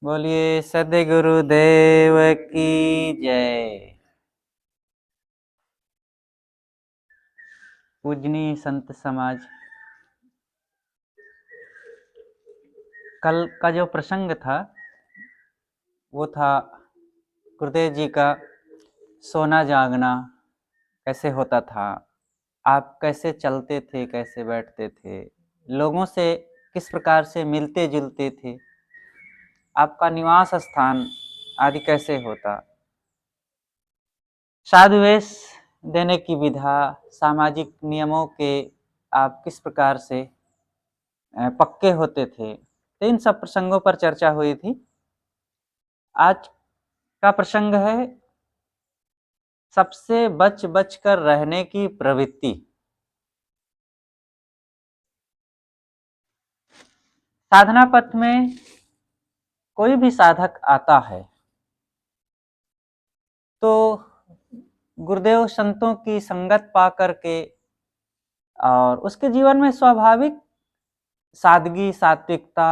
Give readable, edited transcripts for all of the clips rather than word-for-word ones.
बोलिए सद्य गुरुदेव की जय। पूजनीय संत समाज, कल का जो प्रसंग था वो था गुरुदेव जी का सोना जागना कैसे होता था, आप कैसे चलते थे, कैसे बैठते थे, लोगों से किस प्रकार से मिलते जुलते थे, आपका निवास स्थान आदि कैसे होता, साधु वेश देने की विधा, सामाजिक नियमों के आप किस प्रकार से पक्के होते थे। तो इन सब प्रसंगों पर चर्चा हुई थी। आज का प्रसंग है सबसे बच बच कर रहने की प्रवृत्ति। साधना पथ में कोई भी साधक आता है तो गुरुदेव संतों की संगत पा करके और उसके जीवन में स्वाभाविक सादगी, सात्विकता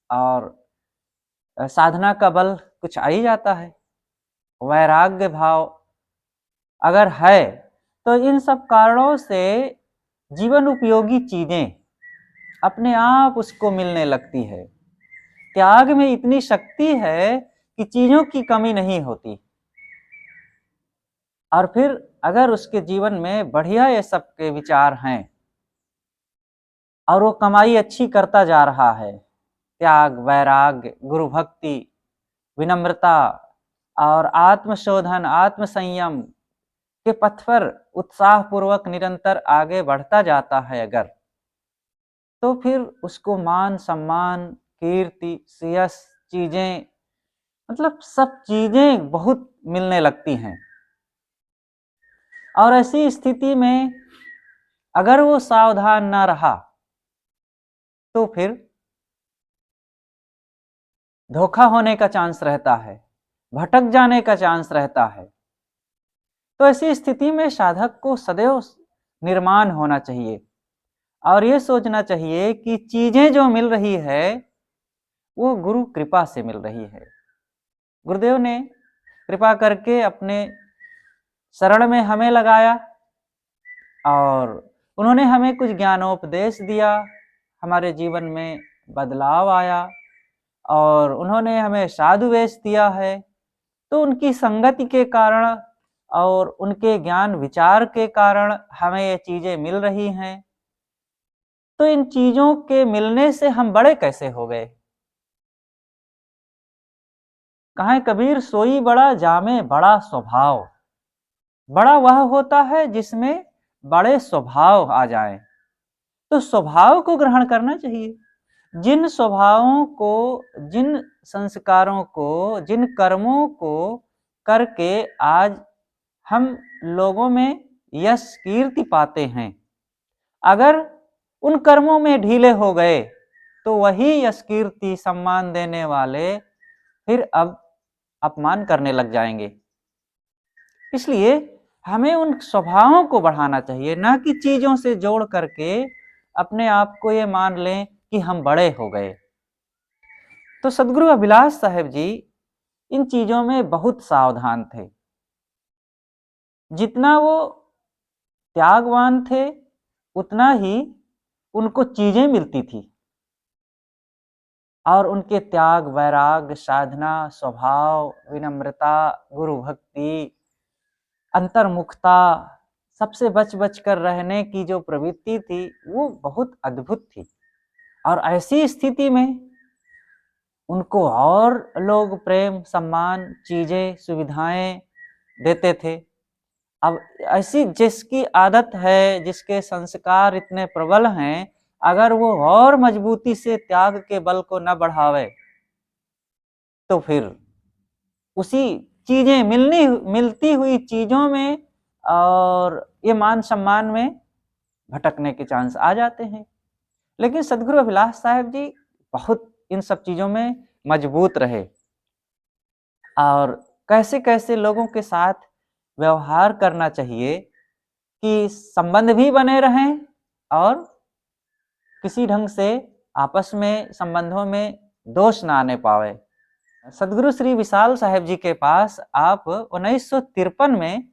और साधना का बल कुछ आ ही जाता है। वैराग्य भाव अगर है तो इन सब कारणों से जीवन उपयोगी चीजें अपने आप उसको मिलने लगती है। त्याग में इतनी शक्ति है कि चीजों की कमी नहीं होती। और फिर अगर उसके जीवन में बढ़िया ये सब के विचार हैं और वो कमाई अच्छी करता जा रहा है, त्याग, वैराग्य, गुरु भक्ति, विनम्रता और आत्मशोधन, आत्म संयम के पथ पर उत्साह पूर्वक निरंतर आगे बढ़ता जाता है अगर, तो फिर उसको मान सम्मान, कीर्ति, श्रेयस चीजें, मतलब सब चीजें बहुत मिलने लगती हैं। और ऐसी स्थिति में अगर वो सावधान ना रहा तो फिर धोखा होने का चांस रहता है, भटक जाने का चांस रहता है। तो ऐसी स्थिति में साधक को सदैव निर्माण होना चाहिए और ये सोचना चाहिए कि चीजें जो मिल रही है वो गुरु कृपा से मिल रही है। गुरुदेव ने कृपा करके अपने शरण में हमें लगाया और उन्होंने हमें कुछ ज्ञानोपदेश दिया, हमारे जीवन में बदलाव आया और उन्होंने हमें साधु वेश दिया है। तो उनकी संगति के कारण और उनके ज्ञान विचार के कारण हमें ये चीजें मिल रही हैं। तो इन चीजों के मिलने से हम बड़े कैसे हो गए? कहें कबीर सोई बड़ा जामे बड़ा स्वभाव। बड़ा वह होता है जिसमें बड़े स्वभाव आ जाए। तो स्वभाव को ग्रहण करना चाहिए। जिन स्वभावों को, जिन संस्कारों को, जिन कर्मों को करके आज हम लोगों में यश कीर्ति पाते हैं, अगर उन कर्मों में ढीले हो गए तो वही यश कीर्ति सम्मान देने वाले फिर अब अपमान करने लग जाएंगे। इसलिए हमें उन स्वभावों को बढ़ाना चाहिए, ना कि चीजों से जोड़ करके अपने आप को ये मान लें कि हम बड़े हो गए। तो सदगुरु अभिलाष साहेब जी इन चीजों में बहुत सावधान थे। जितना वो त्यागवान थे उतना ही उनको चीजें मिलती थी और उनके त्याग, वैराग्य, साधना, स्वभाव, विनम्रता, गुरु भक्ति, अंतर्मुखता, सबसे बच बच कर रहने की जो प्रवृत्ति थी वो बहुत अद्भुत थी। और ऐसी स्थिति में उनको और लोग प्रेम, सम्मान, चीजें, सुविधाएं देते थे। अब ऐसी जिसकी आदत है, जिसके संस्कार इतने प्रबल हैं, अगर वो और मजबूती से त्याग के बल को न बढ़ावे तो फिर उसी चीजें मिलती हुई चीजों में और ये मान सम्मान में भटकने के चांस आ जाते हैं। लेकिन सदगुरु अभिलाष साहेब जी बहुत इन सब चीजों में मजबूत रहे और कैसे कैसे लोगों के साथ व्यवहार करना चाहिए कि संबंध भी बने रहें और किसी ढंग से आपस में संबंधों में दोष ना आने पावे। सदगुरु श्री विशाल साहेब जी के पास आप 1953 में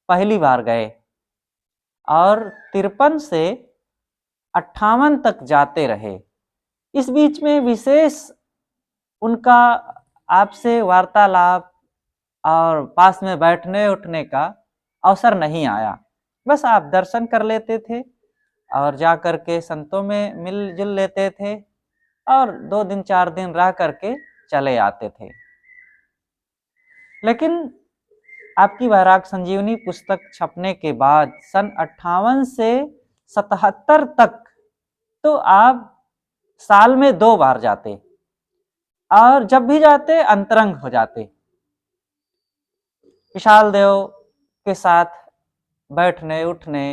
पहली बार गए और 53 से 58 तक जाते रहे। इस बीच में विशेष उनका आपसे वार्तालाप और पास में बैठने उठने का अवसर नहीं आया। बस आप दर्शन कर लेते थे और जा कर के संतों में मिल-जुल लेते थे और 2 दिन 4 दिन रह करके चले आते थे। लेकिन आपकी वैराग संजीवनी पुस्तक छपने के बाद सन 58 से 77 तक तो आप साल में 2 बार जाते और जब भी जाते अंतरंग हो जाते। विशाल देव के साथ बैठने उठने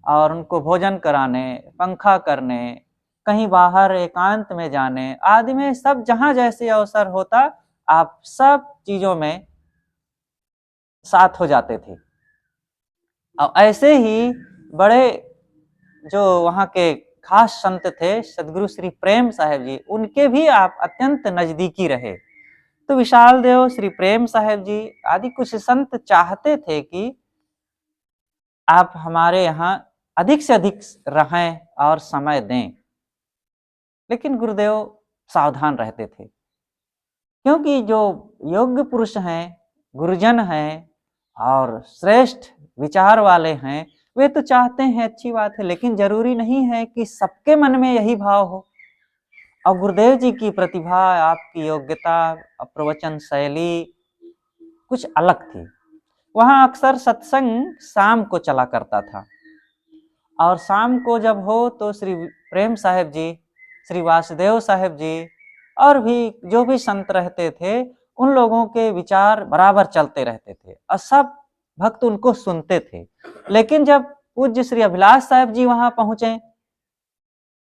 और उनको भोजन कराने, पंखा करने, कहीं बाहर एकांत में जाने आदि में सब जहां जैसे अवसर होता आप सब चीजों में साथ हो जाते थे। और ऐसे ही बड़े जो वहाँ के खास संत थे सदगुरु श्री प्रेम साहेब जी, उनके भी आप अत्यंत नजदीकी रहे। तो विशाल देव, श्री प्रेम साहेब जी आदि कुछ संत चाहते थे कि आप हमारे यहाँ अधिक से अधिक रहें और समय दें, लेकिन गुरुदेव सावधान रहते थे, क्योंकि जो योग्य पुरुष हैं, गुरुजन हैं और श्रेष्ठ विचार वाले हैं, वे तो चाहते हैं, अच्छी बात है, लेकिन जरूरी नहीं है कि सबके मन में यही भाव हो। और गुरुदेव जी की प्रतिभा, आपकी योग्यता, प्रवचन शैली कुछ अलग थी। वहाँ अक्सर सत्संग शाम को चला करता था और शाम को जब हो तो श्री प्रेम साहेब जी, श्री वासुदेव साहेब जी और भी जो भी संत रहते थे, उन लोगों के विचार बराबर चलते रहते थे और सब भक्त उनको सुनते थे। लेकिन जब पूज्य श्री अभिलाष साहेब जी वहां पहुंचे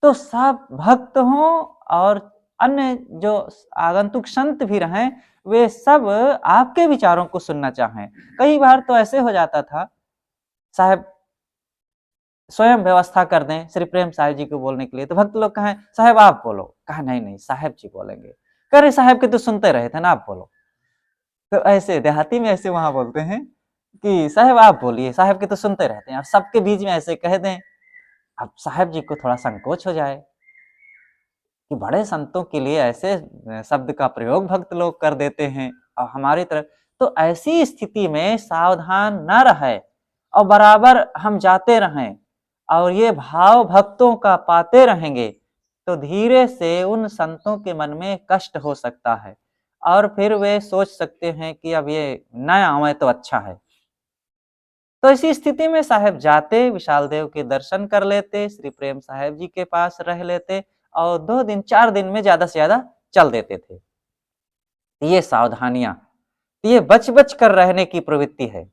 तो सब भक्त हों और अन्य जो आगंतुक संत भी रहें, वे सब आपके विचारों को सुनना चाहें। कई बार तो ऐसे हो जाता था, साहब स्वयं व्यवस्था कर दें श्री प्रेम साहेब जी को बोलने के लिए, तो भक्त लोग कहें साहब आप बोलो, कहा नहीं नहीं साहेब जी बोलेंगे। कह रहे साहब के तो सुनते रहे थे ना, आप बोलो। तो ऐसे देहाती में ऐसे वहां बोलते हैं कि साहब आप बोलिए, साहब के तो सुनते रहते हैं, और सबके बीच में ऐसे कह दें। अब साहब जी को थोड़ा संकोच हो जाए कि बड़े संतों के लिए ऐसे शब्द का प्रयोग भक्त लोग कर देते हैं और हमारी तरफ, तो ऐसी स्थिति में सावधान न रहे और बराबर हम जाते रहें और ये भाव भक्तों का पाते रहेंगे, तो धीरे से उन संतों के मन में कष्ट हो सकता है और फिर वे सोच सकते हैं कि अब ये न आवे तो अच्छा है। तो इसी स्थिति में साहब जाते, विशाल देव के दर्शन कर लेते, श्री प्रेम साहेब जी के पास रह लेते और 2 दिन 4 दिन में ज्यादा से ज्यादा चल देते थे। ये सावधानियां, ये बच बच कर रहने की प्रवृत्ति है।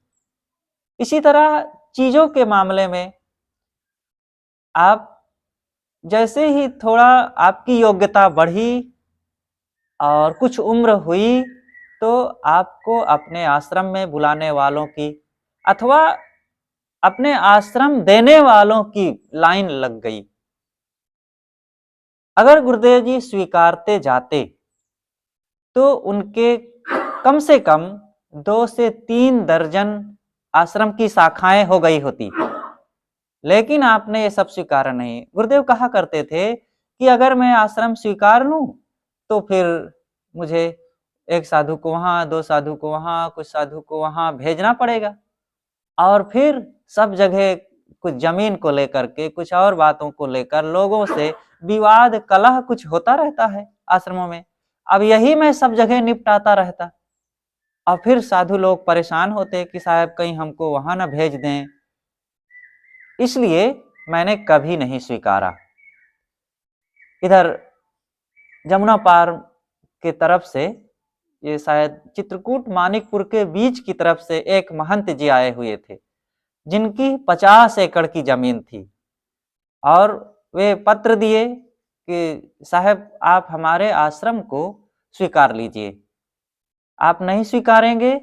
इसी तरह चीजों के मामले में आप जैसे ही थोड़ा आपकी योग्यता बढ़ी और कुछ उम्र हुई, तो आपको अपने आश्रम में बुलाने वालों की अथवा अपने आश्रम देने वालों की लाइन लग गई। अगर गुरुदेव जी स्वीकारते जाते तो उनके कम से कम 2 से 3 दर्जन आश्रम की शाखाएं हो गई होती, लेकिन आपने ये सब स्वीकारा नहीं। गुरुदेव कहा करते थे कि अगर मैं आश्रम स्वीकार लूं तो फिर मुझे एक साधु को वहां, 2 साधु को वहां, कुछ साधु को वहां भेजना पड़ेगा और फिर सब जगह कुछ जमीन को लेकर के, कुछ और बातों को लेकर लोगों से विवाद कलह कुछ होता रहता है आश्रमों में। अब यही मैं सब जगह निपटाता रहता और फिर साधु लोग परेशान होते कि साहब कहीं हमको वहां ना भेज दें, इसलिए मैंने कभी नहीं स्वीकारा। इधर जमुना पार के तरफ से, ये शायद चित्रकूट मानिकपुर के बीच की तरफ से एक महंत जी आए हुए थे जिनकी 50 एकड़ की जमीन थी और वे पत्र दिए कि साहब आप हमारे आश्रम को स्वीकार लीजिए, आप नहीं स्वीकारेंगे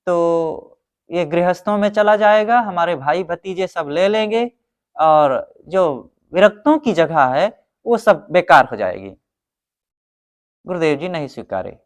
तो ये गृहस्थों में चला जाएगा, हमारे भाई भतीजे सब ले लेंगे और जो विरक्तों की जगह है वो सब बेकार हो जाएगी। गुरुदेव जी नहीं स्वीकारे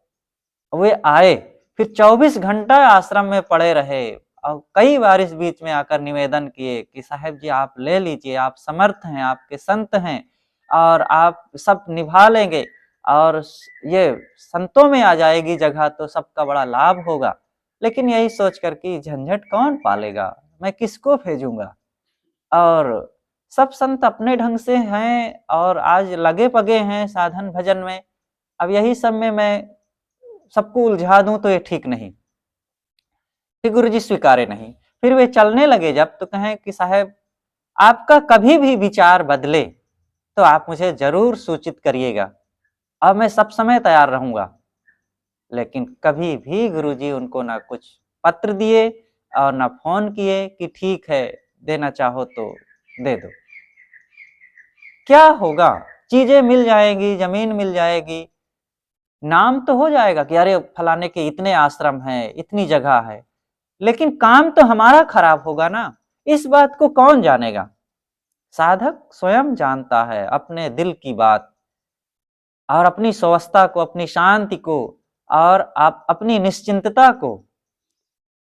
वे आए, फिर 24 घंटा आश्रम में पड़े रहे और कई बार इस बीच में आकर निवेदन किए कि साहेब जी आप ले लीजिए, आप समर्थ हैं, आपके संत हैं और आप सब निभा लेंगे और ये संतों में आ जाएगी जगह तो सबका बड़ा लाभ होगा। लेकिन यही सोच कर कि झंझट कौन पालेगा, मैं किसको भेजूंगा। और सब संत अपने ढंग से हैं और आज लगे पगे हैं साधन भजन में। अब यही सब में मैं सबको उलझा दूं तो ये ठीक नहीं, फिर गुरु जी स्वीकारे नहीं। फिर वे चलने लगे जब, तो कहें कि साहब आपका कभी भी विचार बदले तो आप मुझे जरूर सूचित करिएगा, अब मैं सब समय तैयार रहूंगा। लेकिन कभी भी गुरुजी उनको ना कुछ पत्र दिए और ना फोन किए कि ठीक है देना चाहो तो दे दो। क्या होगा, चीजें मिल जाएगी, जमीन मिल जाएगी, नाम तो हो जाएगा कि अरे फलाने के इतने आश्रम हैं, इतनी जगह है, लेकिन काम तो हमारा खराब होगा ना। इस बात को कौन जानेगा, साधक स्वयं जानता है अपने दिल की बात और अपनी स्वस्थता को, अपनी शांति को और आप अपनी निश्चिंतता को।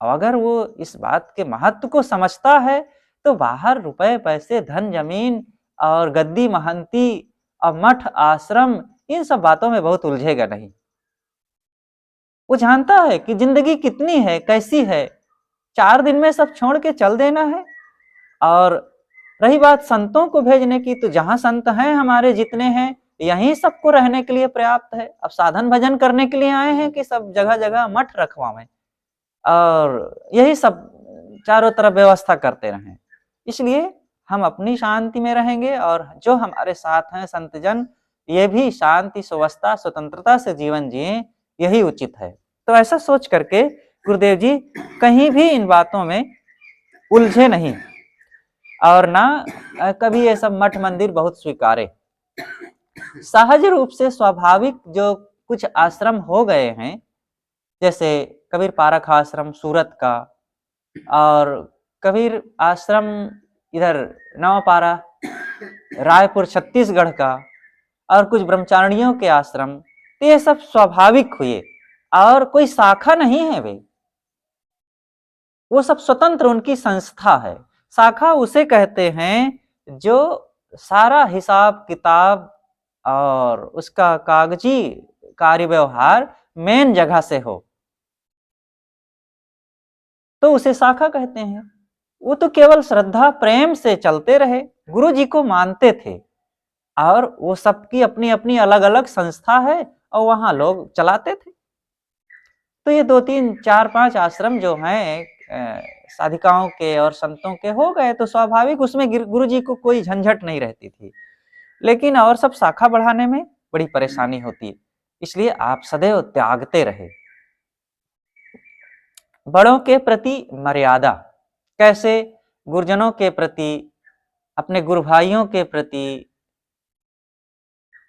अगर वो इस बात के महत्व को समझता है तो बाहर रुपए पैसे धन जमीन और गद्दी महंती और मठ आश्रम इन सब बातों में बहुत उलझेगा नहीं। वो जानता है कि जिंदगी कितनी है, कैसी है, 4 दिन में सब छोड़ के चल देना है। और रही बात संतों को भेजने की, तो जहां संत हैं हमारे जितने हैं यहीं सबको रहने के लिए पर्याप्त है। अब साधन भजन करने के लिए आए हैं कि सब जगह जगह मठ रखवाएं और यही सब चारों तरफ व्यवस्था करते रहें। इसलिए हम अपनी शांति में रहेंगे और जो हमारे साथ हैं संतजन, ये भी शांति स्वस्थता स्वतंत्रता से जीवन जिए, यही उचित है। तो ऐसा सोच करके गुरुदेव जी कहीं भी इन बातों में उलझे नहीं और ना कभी ये सब मठ मंदिर बहुत स्वीकारे। सहज रूप से स्वाभाविक जो कुछ आश्रम हो गए हैं, जैसे कबीर पारख आश्रम सूरत का और कबीर आश्रम इधर नवापारा रायपुर छत्तीसगढ़ का और कुछ ब्रह्मचारिणियों के आश्रम, तो ये सब स्वाभाविक हुए और कोई शाखा नहीं है वे, वो सब स्वतंत्र उनकी संस्था है। शाखा उसे कहते हैं जो सारा हिसाब किताब और उसका कागजी कार्य व्यवहार मेन जगह से हो, तो उसे शाखा कहते हैं। वो तो केवल श्रद्धा प्रेम से चलते रहे, गुरु जी को मानते थे और वो सबकी अपनी अपनी अलग अलग संस्था है और वहां लोग चलाते थे। तो ये 2 3 4 5 आश्रम जो हैं साधिकाओं के और संतों के हो गए, तो स्वाभाविक उसमें गुरु जी को कोई झंझट नहीं रहती थी। लेकिन और सब शाखा बढ़ाने में बड़ी परेशानी होती है, इसलिए आप सदैव त्यागते रहे। बड़ों के प्रति मर्यादा, कैसे गुरुजनों के प्रति, अपने गुरु भाइयों के प्रति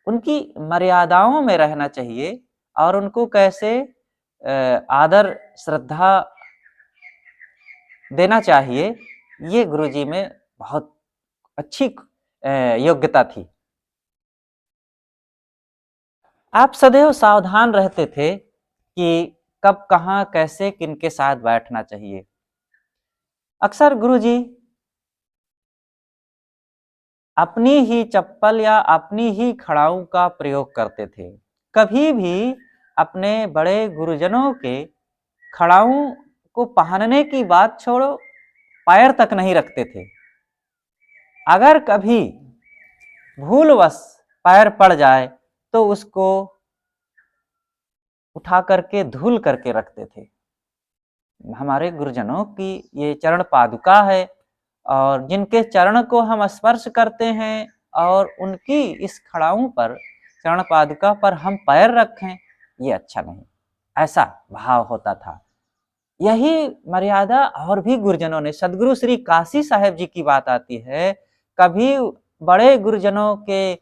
उनकी मर्यादाओं में रहना चाहिए और उनको कैसे आदर श्रद्धा देना चाहिए, ये गुरुजी में बहुत अच्छी योग्यता थी। आप सदैव सावधान रहते थे कि कब कहाँ कैसे किनके साथ बैठना चाहिए। अक्सर गुरुजी अपनी ही चप्पल या अपनी ही खड़ाऊ का प्रयोग करते थे। कभी भी अपने बड़े गुरुजनों के खड़ाऊ को पहनने की बात छोड़ो, पैर तक नहीं रखते थे। अगर कभी भूलवश पैर पड़ जाए तो उसको उठा करके धुल करके रखते थे। हमारे गुरुजनों की ये चरण पादुका है और जिनके चरण को हम स्पर्श करते हैं और उनकी इस खड़ाऊ पर, चरण पादुका पर हम पैर रखें, ये अच्छा नहीं, ऐसा भाव होता था। यही मर्यादा और भी गुरुजनों ने, सदगुरु श्री काशी साहेब जी की बात आती है, कभी बड़े गुरुजनों के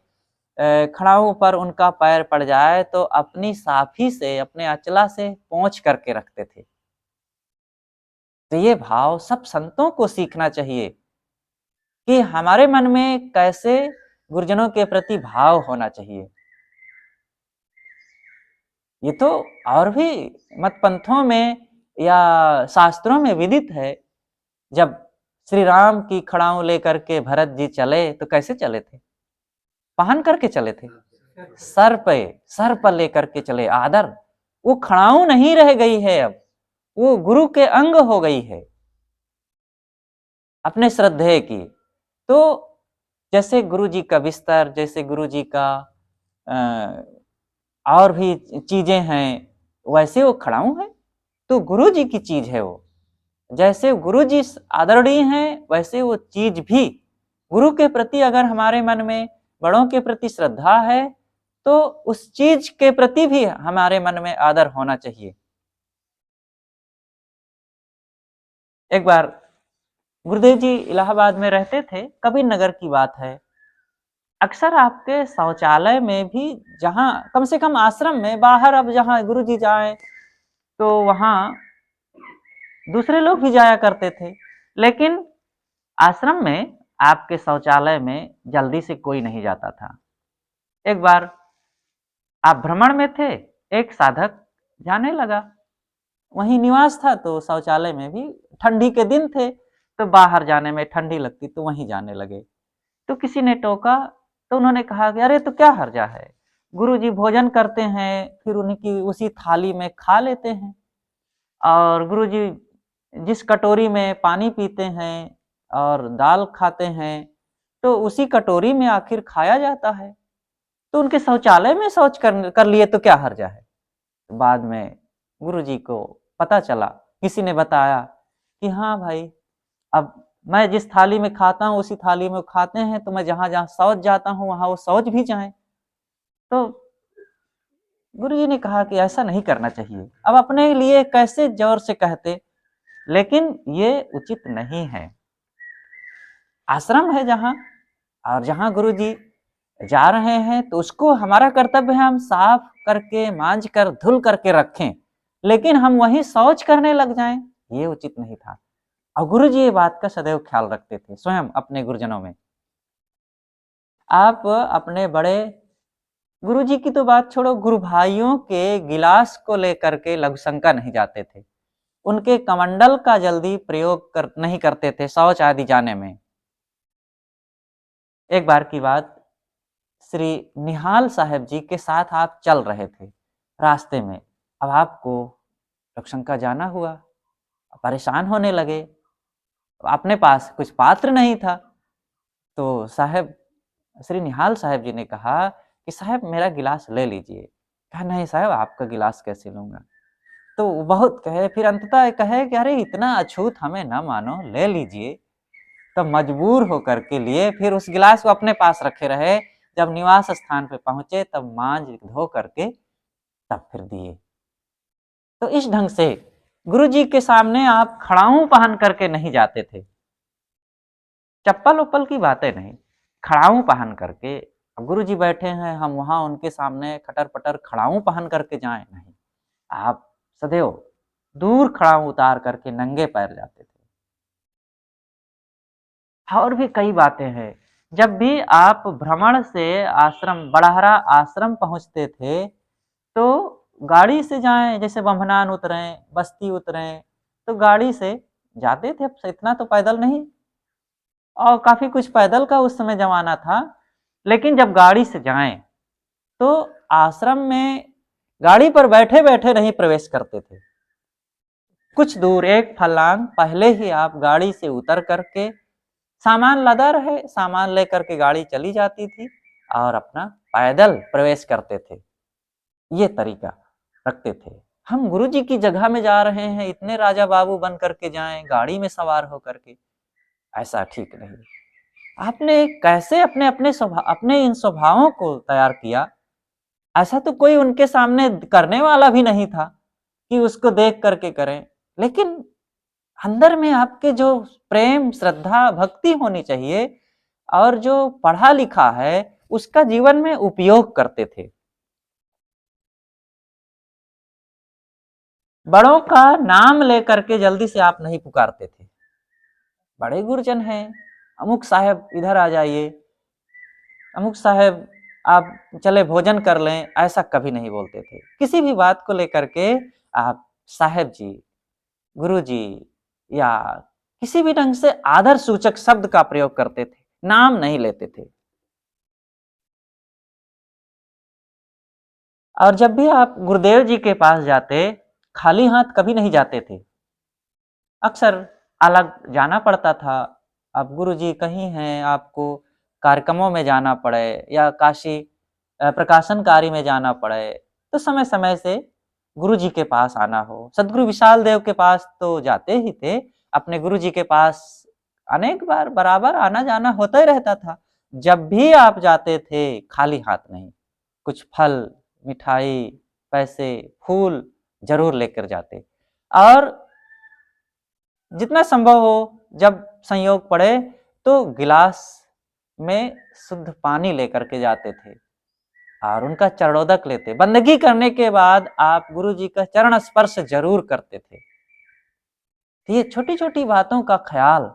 खड़ाऊ पर उनका पैर पड़ जाए तो अपनी साफी से, अपने अचला से पोंछ करके रखते थे। तो ये भाव सब संतों को सीखना चाहिए कि हमारे मन में कैसे गुरुजनों के प्रति भाव होना चाहिए। ये तो और भी मत पंथों में या शास्त्रों में विदित है। जब श्री राम की खड़ाऊ लेकर के भरत जी चले तो कैसे चले थे? पहन करके चले थे, सर पर लेकर के चले, आदर। वो खड़ाऊ नहीं रह गई है, अब वो गुरु के अंग हो गई है अपने श्रद्धेय की। तो जैसे गुरु जी का बिस्तर, जैसे गुरु जी का और भी चीजें हैं, वैसे वो खड़ाऊ है तो गुरु जी की चीज है वो। जैसे गुरु जी आदरणीय हैं, वैसे वो चीज भी गुरु के प्रति अगर हमारे मन में बड़ों के प्रति श्रद्धा है तो उस चीज के प्रति भी हमारे मन में आदर होना चाहिए। एक बार गुरुदेव जी इलाहाबाद में रहते थे, कबीर नगर की बात है। अक्सर आपके शौचालय में भी, जहां कम से कम आश्रम में बाहर अब जहां गुरु जी जाए तो वहां दूसरे लोग भी जाया करते थे, लेकिन आश्रम में आपके शौचालय में जल्दी से कोई नहीं जाता था। एक बार आप भ्रमण में थे, एक साधक जाने लगा, वहीं निवास था तो शौचालय में भी ठंडी के दिन थे तो बाहर जाने में ठंडी लगती तो वहीं जाने लगे। तो किसी ने टोका तो उन्होंने कहा कि अरे तो क्या हर्जा है, गुरुजी भोजन करते हैं फिर उनकी उसी थाली में खा लेते हैं, और गुरुजी जिस कटोरी में पानी पीते हैं और दाल खाते हैं तो उसी कटोरी में आखिर खाया जाता है, तो उनके शौचालय में शौच कर लिए तो क्या हर्जा है। तो बाद में गुरुजी को पता चला, किसी ने बताया कि हाँ भाई, अब मैं जिस थाली में खाता हूँ उसी थाली में खाते हैं, तो मैं जहां जहां शौच जाता हूँ वहां वो शौच भी जाए। तो गुरुजी ने कहा कि ऐसा नहीं करना चाहिए। अब अपने लिए कैसे जोर से कहते, लेकिन ये उचित नहीं है। आश्रम है जहां, और जहां गुरुजी जा रहे हैं तो उसको हमारा कर्तव्य है हम साफ करके मांझ कर धुल करके रखें, लेकिन हम वहीं शौच करने लग जाएं, ये उचित नहीं था। और गुरु जी ये बात का सदैव ख्याल रखते थे स्वयं अपने गुरुजनों में। आप अपने बड़े गुरु जी की तो बात छोड़ो, गुरु भाइयों के गिलास को लेकर के लघुशंका नहीं जाते थे, उनके कमंडल का जल्दी प्रयोग नहीं करते थे शौच आदि जाने में। एक बार की बात, श्री निहाल साहब जी के साथ आप चल रहे थे रास्ते में, अब आपको लघुशंका जाना हुआ, परेशान होने लगे, अपने पास कुछ पात्र नहीं था, तो साहब श्री निहाल साहब जी ने कहा कि साहब मेरा गिलास ले लीजिए। कहा नहीं साहब आपका गिलास कैसे लूंगा। तो बहुत कहे, फिर अंततः कहे कि अरे इतना अछूत हमें न मानो, ले लीजिए। तब मजबूर होकर के लिए, फिर उस गिलास को अपने पास रखे रहे। जब निवास स्थान पे पहुंचे तब मांझ धो करके तब फिर दिए। तो इस ढंग से गुरु जी के सामने आप खड़ाऊ पहन करके नहीं जाते थे, चप्पल उप्पल की बातें नहीं, खड़ाऊ पहन करके। अब गुरु जी बैठे हैं, हम वहां उनके सामने खटर पटर खड़ाऊ पहन करके जाएं, नहीं, आप सदैव दूर खड़ाऊ उतार करके नंगे पैर जाते थे। और भी कई बातें हैं, जब भी आप भ्रमण से आश्रम बड़हरा आश्रम पहुंचते थे तो गाड़ी से जाएं, जैसे बम्भनान उतरे, बस्ती उतरे, तो गाड़ी से जाते थे, इतना तो पैदल नहीं, और काफी कुछ पैदल का उस समय जमाना था। लेकिन जब गाड़ी से जाएं तो आश्रम में गाड़ी पर बैठे बैठे नहीं प्रवेश करते थे, कुछ दूर एक फलांग पहले ही आप गाड़ी से उतर करके, सामान लदा रहे, सामान लेकर के गाड़ी चली जाती थी और अपना पैदल प्रवेश करते थे। ये तरीका रखते थे। हम गुरु जी की जगह में जा रहे हैं, इतने राजा बाबू बन करके जाएं गाड़ी में सवार होकर के, ऐसा ठीक नहीं। आपने कैसे अपने अपने स्वभाव, अपने इन स्वभावों को तैयार किया, ऐसा तो कोई उनके सामने करने वाला भी नहीं था कि उसको देख करके करें, लेकिन अंदर में आपके जो प्रेम श्रद्धा भक्ति होनी चाहिए और जो पढ़ा लिखा है उसका जीवन में उपयोग करते थे। बड़ों का नाम लेकर के जल्दी से आप नहीं पुकारते थे, बड़े गुरुजन हैं, अमुक साहब इधर आ जाइए, अमुक साहब आप चले भोजन कर लें, ऐसा कभी नहीं बोलते थे। किसी भी बात को लेकर के आप साहब जी, गुरु जी या किसी भी ढंग से आदर सूचक शब्द का प्रयोग करते थे, नाम नहीं लेते थे। और जब भी आप गुरुदेव जी के पास जाते, खाली हाथ कभी नहीं जाते थे। अक्सर अलग जाना पड़ता था। अब गुरुजी कहीं हैं, आपको कार्यक्रमों में जाना पड़े या काशी प्रकाशन कार्य में जाना पड़े, तो समय-समय से गुरुजी के पास आना हो। सद्गुरु विशाल देव के पास तो जाते ही थे, अपने गुरुजी के पास अनेक बार बराबर आना-जाना होता ही रहता था। जब भी आप जाते थे, खाली हाथ नहीं, कुछ फल, मिठाई, पैसे, फूल ज़रूर लेकर जाते। और जितना संभव हो, जब संयोग पड़े तो गिलास में शुद्ध पानी लेकर के जाते थे और उनका चरणोदक लेते। बंदगी करने के बाद आप गुरुजी का चरण स्पर्श जरूर करते थे। ये छोटी-छोटी बातों का ख्याल,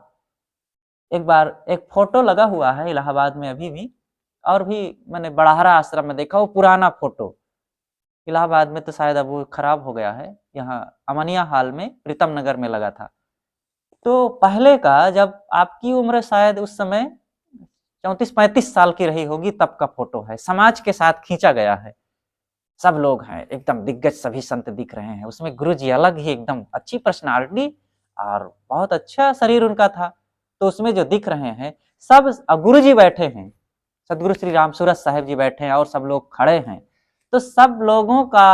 एक बार एक फोटो लगा हुआ है इलाहाबाद में अभी भी, और भी मैंने बड़ाहरा आश्रम में देखा, वो पुराना फोटो। इलाहाबाद में तो शायद अब वो खराब हो गया है, यहाँ अमनिया हाल में प्रीतम नगर में लगा था। तो पहले का, जब आपकी उम्र शायद उस समय 34-35 साल की रही होगी, तब का फोटो है। समाज के साथ खींचा गया है। सब लोग हैं, एकदम दिग्गज सभी संत दिख रहे हैं। उसमें गुरुजी अलग ही एकदम अच्छी पर्सनालिटी और बहुत अच्छा शरीर उनका था। तो उसमें जो दिख रहे हैं सब गुरुजी बैठे हैं, सदगुरु श्री राम सूरत साहिब जी बैठे हैं और सब लोग खड़े हैं। तो सब लोगों का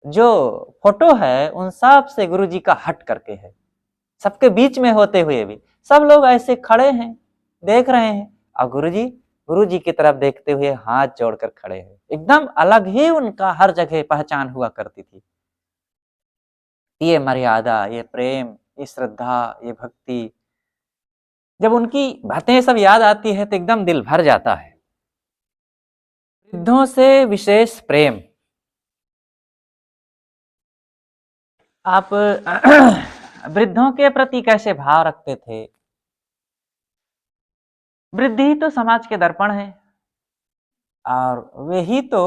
जो फोटो है उन सब से गुरुजी का हट करके है। सबके बीच में होते हुए भी सब लोग ऐसे खड़े हैं, देख रहे हैं, और गुरुजी की तरफ देखते हुए हाथ जोड़कर खड़े हैं। एकदम अलग ही उनका हर जगह पहचान हुआ करती थी। ये मर्यादा, ये प्रेम, ये श्रद्धा, ये भक्ति, जब उनकी बातें सब याद आती है तो एकदम दिल भर जाता है। वृद्धों से विशेष प्रेम। आप वृद्धों के प्रति कैसे भाव रखते थे? वृद्ध ही तो समाज के दर्पण है और वे ही तो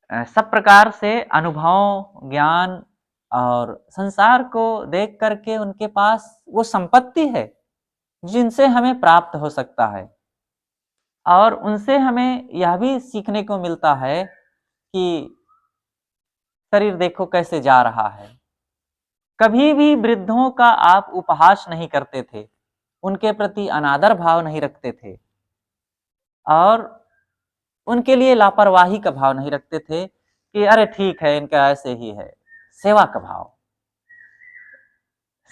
सब प्रकार से अनुभव, ज्ञान और संसार को देख करके उनके पास वो संपत्ति है जिनसे हमें प्राप्त हो सकता है। और उनसे हमें यह भी सीखने को मिलता है कि शरीर देखो कैसे जा रहा है। कभी भी वृद्धों का आप उपहास नहीं करते थे, उनके प्रति अनादर भाव नहीं रखते थे और उनके लिए लापरवाही का भाव नहीं रखते थे कि अरे ठीक है, इनका ऐसे ही है। सेवा का भाव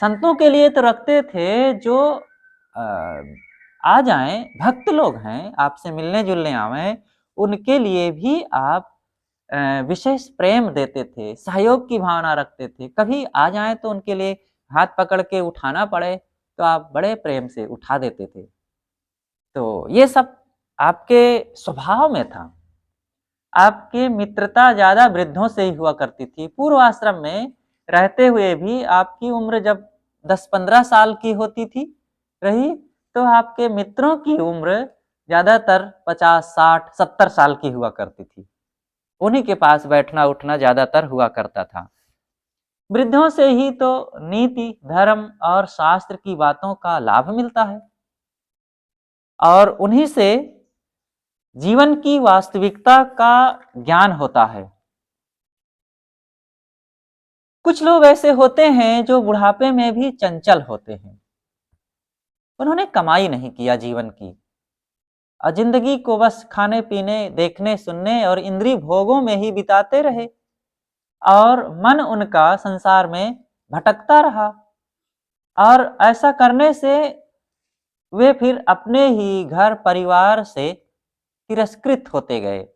संतों के लिए तो रखते थे, जो आ जाएं, भक्त लोग हैं, आपसे मिलने जुलने आवे, उनके लिए भी आप विशेष प्रेम देते थे, सहयोग की भावना रखते थे। कभी आ जाएं तो उनके लिए हाथ पकड़ के उठाना पड़े तो आप बड़े प्रेम से उठा देते थे। तो ये सब आपके स्वभाव में था। आपकी मित्रता ज्यादा वृद्धों से ही हुआ करती थी। पूर्व आश्रम में रहते हुए भी आपकी उम्र जब 10-15 साल की होती थी रही, तो आपके मित्रों की उम्र ज्यादातर 50, 60, 70 साल की हुआ करती थी। उन्हीं के पास बैठना उठना ज्यादातर हुआ करता था। वृद्धों से ही तो नीति, धर्म और शास्त्र की बातों का लाभ मिलता है और उन्हीं से जीवन की वास्तविकता का ज्ञान होता है। कुछ लोग ऐसे होते हैं जो बुढ़ापे में भी चंचल होते हैं। उन्होंने कमाई नहीं किया जीवन की और जिंदगी को बस खाने पीने, देखने सुनने और इंद्रिय भोगों में ही बिताते रहे और मन उनका संसार में भटकता रहा। और ऐसा करने से वे फिर अपने ही घर परिवार से तिरस्कृत होते गए।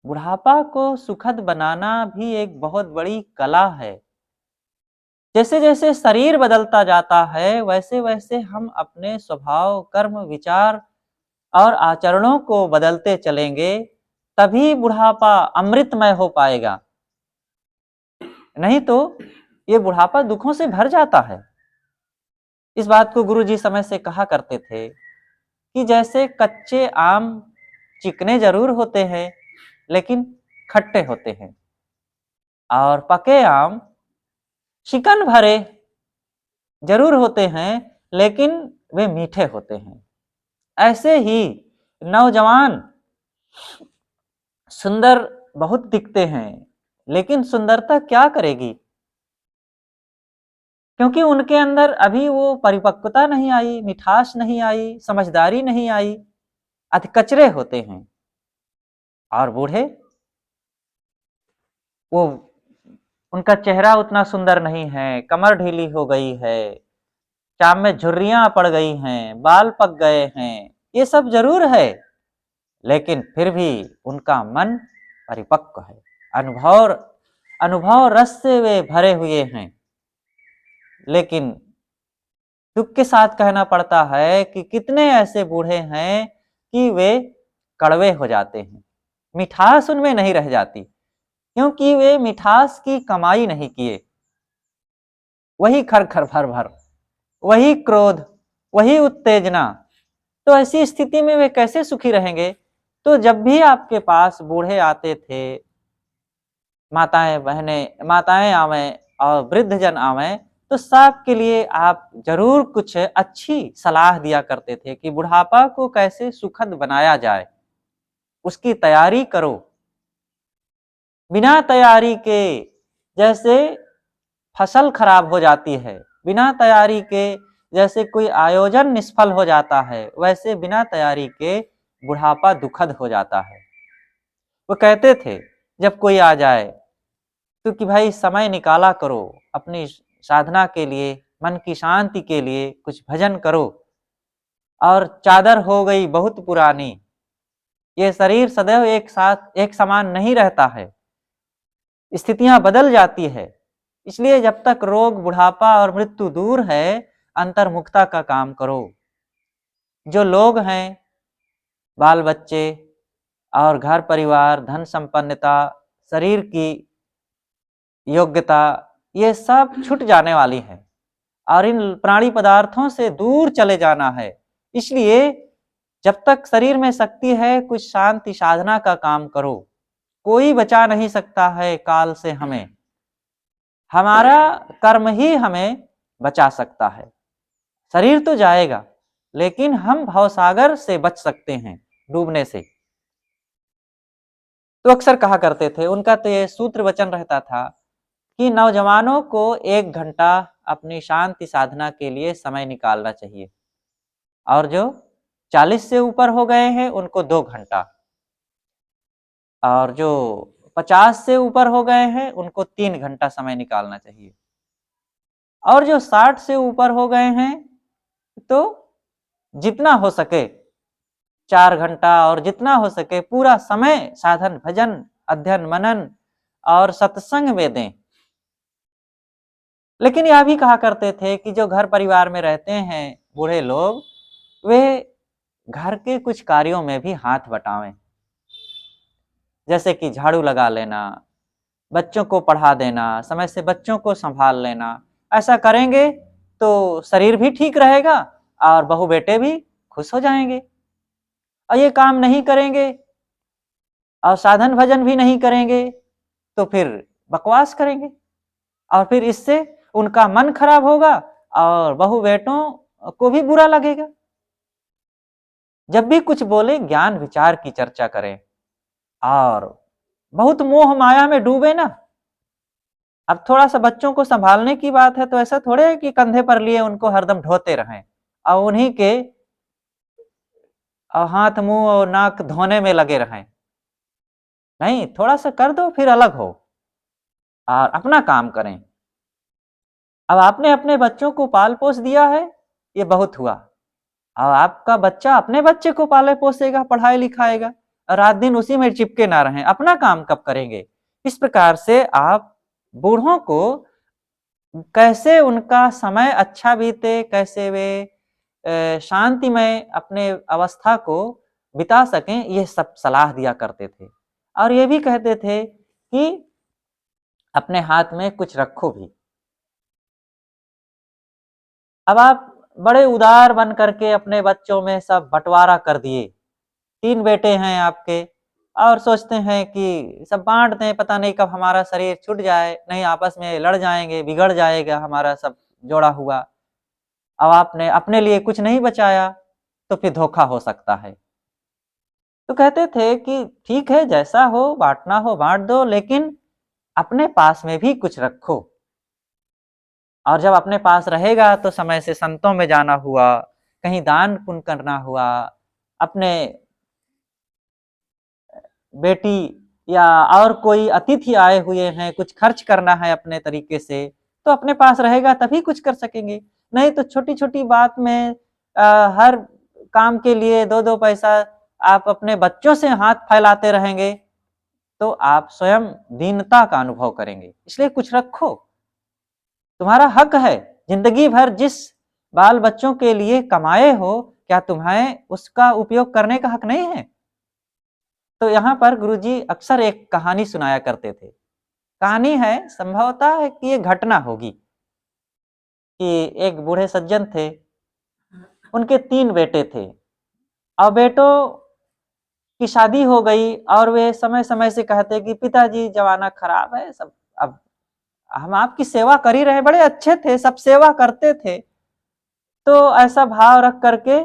बुढ़ापा को सुखद बनाना भी एक बहुत बड़ी कला है। जैसे जैसे शरीर बदलता जाता है, वैसे वैसे हम अपने स्वभाव, कर्म, विचार और आचरणों को बदलते चलेंगे, तभी बुढ़ापा अमृतमय हो पाएगा। नहीं तो ये बुढ़ापा दुखों से भर जाता है। इस बात को गुरुजी समय से कहा करते थे कि जैसे कच्चे आम चिकने जरूर होते हैं लेकिन खट्टे होते हैं, और पके आम शिकन भरे जरूर होते हैं लेकिन वे मीठे होते हैं। ऐसे ही नौजवान सुंदर बहुत दिखते हैं लेकिन सुंदरता क्या करेगी, क्योंकि उनके अंदर अभी वो परिपक्वता नहीं आई, मिठास नहीं आई, समझदारी नहीं आई, अधकचरे होते हैं। और बूढ़े, वो उनका चेहरा उतना सुंदर नहीं है, कमर ढीली हो गई है, चाम में झुर्रियां पड़ गई हैं, बाल पक गए हैं, ये सब जरूर है, लेकिन फिर भी उनका मन परिपक्व है, अनुभव अनुभव रस से वे भरे हुए हैं। लेकिन दुख के साथ कहना पड़ता है कि कितने ऐसे बूढ़े हैं कि वे कड़वे हो जाते हैं, मिठास उनमें नहीं रह जाती, क्योंकि वे मिठास की कमाई नहीं किए। वही खर खर भर भर, वही क्रोध, वही उत्तेजना, तो ऐसी स्थिति में वे कैसे सुखी रहेंगे। तो जब भी आपके पास बूढ़े आते थे, माताएं बहनें माताएं आवे और वृद्ध जन आवे, तो सबके लिए आप जरूर कुछ अच्छी सलाह दिया करते थे कि बुढ़ापा को कैसे सुखद बनाया जाए, उसकी तैयारी करो। बिना तैयारी के जैसे फसल खराब हो जाती है, बिना तैयारी के जैसे कोई आयोजन निष्फल हो जाता है, वैसे बिना तैयारी के बुढ़ापा दुखद हो जाता है। वो कहते थे जब कोई आ जाए तो कि भाई समय निकाला करो अपनी साधना के लिए, मन की शांति के लिए कुछ भजन करो। और चादर हो गई बहुत पुरानी, ये शरीर सदैव एक साथ एक समान नहीं रहता है, स्थितियां बदल जाती है। इसलिए जब तक रोग, बुढ़ापा और मृत्यु दूर है, अंतर्मुखता का काम करो। जो लोग हैं, बाल बच्चे और घर परिवार, धन संपन्नता, शरीर की योग्यता, ये सब छूट जाने वाली है और इन प्राणी पदार्थों से दूर चले जाना है। इसलिए जब तक शरीर में शक्ति है, कुछ शांति साधना का काम करो। कोई बचा नहीं सकता है काल से हमें, हमारा कर्म ही हमें बचा सकता है। शरीर तो जाएगा लेकिन हम भवसागर से बच सकते हैं, डूबने से। तो अक्सर कहा करते थे, उनका तो ये सूत्र वचन रहता था कि नौजवानों को 1 घंटा अपनी शांति साधना के लिए समय निकालना चाहिए, और जो 40 से ऊपर हो गए हैं उनको 2 घंटा, और जो 50 से ऊपर हो गए हैं उनको 3 घंटा समय निकालना चाहिए, और जो 60 से ऊपर हो गए हैं तो जितना हो सके 4 घंटा, और जितना हो सके पूरा समय साधन, भजन, अध्ययन, मनन और सत्संग में दें। लेकिन यह भी कहा करते थे कि जो घर परिवार में रहते हैं बूढ़े लोग, वे घर के कुछ कार्यों में भी हाथ बटावें, जैसे कि झाड़ू लगा लेना, बच्चों को पढ़ा देना, समय से बच्चों को संभाल लेना। ऐसा करेंगे तो शरीर भी ठीक रहेगा और बहू बेटे भी खुश हो जाएंगे। और ये काम नहीं करेंगे और साधन भजन भी नहीं करेंगे तो फिर बकवास करेंगे, और फिर इससे उनका मन खराब होगा और बहू बेटों को भी बुरा लगेगा। जब भी कुछ बोले ज्ञान विचार की चर्चा करें, और बहुत मोह माया में डूबे ना। अब थोड़ा सा बच्चों को संभालने की बात है तो ऐसा थोड़े है कि कंधे पर लिए उनको हरदम ढोते रहें और उन्हीं के हाथ मुंह और नाक धोने में लगे रहें। नहीं, थोड़ा सा कर दो फिर अलग हो और अपना काम करें। अब आपने अपने बच्चों को पाल पोस दिया है, ये बहुत हुआ। अब आपका बच्चा अपने बच्चे को पाले पोसेगा, पढ़ाई लिखाएगा, रात दिन उसी में चिपके ना रहें, अपना काम कब करेंगे। इस प्रकार से आप बूढ़ों को कैसे उनका समय अच्छा बीते, कैसे वे शांतिमय अपने अवस्था को बिता सकें, ये सब सलाह दिया करते थे। और ये भी कहते थे कि अपने हाथ में कुछ रखो भी। अब आप बड़े उदार बन करके अपने बच्चों में सब बंटवारा कर दिए। 3 बेटे हैं आपके और सोचते हैं कि सब बाँट दें, पता नहीं कब हमारा शरीर छूट जाए, नहीं आपस में लड़ जाएँगे, बिगड़ जाएगा हमारा सब जोड़ा हुआ। अब आपने अपने लिए कुछ नहीं बचाया, तो फिर धोखा हो सकता है। तो कहते थे कि ठीक है, जैसा हो, बाँटना हो बाँट दो, लेकिन अपने पास में भी कुछ रखो। और जब अपने पास रहेगा तो समय से संतों में जाना हुआ, कहीं दान पुण्य करना हुआ, अपने बेटी या और कोई अतिथि आए हुए हैं, कुछ खर्च करना है अपने तरीके से, तो अपने पास रहेगा तभी कुछ कर सकेंगे। नहीं तो छोटी-छोटी बात में हर काम के लिए 2-2 पैसा आप अपने बच्चों से हाथ फैलाते रहेंगे, तो आप स्वयं दीनता का अनुभव करेंगे। इसलिए कुछ रखो। तुम्हारा हक है, जिंदगी भर जिस बाल बच्चों के लिए कमाए हो, क्या तुम्हें उसका उपयोग करने का हक नहीं है? तो यहाँ पर गुरुजी अक्सर एक कहानी सुनाया करते थे। कहानी है, संभवतः है कि ये घटना होगी कि एक बूढ़े सज्जन थे, उनके 3 बेटे थे और बेटों की शादी हो गई और वे समय-समय से कहते कि पिताजी ज़माना खराब है, सब अब हम आपकी सेवा कर ही रहे हैं, बड़े अच्छे थे, सब सेवा करते थे। तो ऐसा भाव रख करके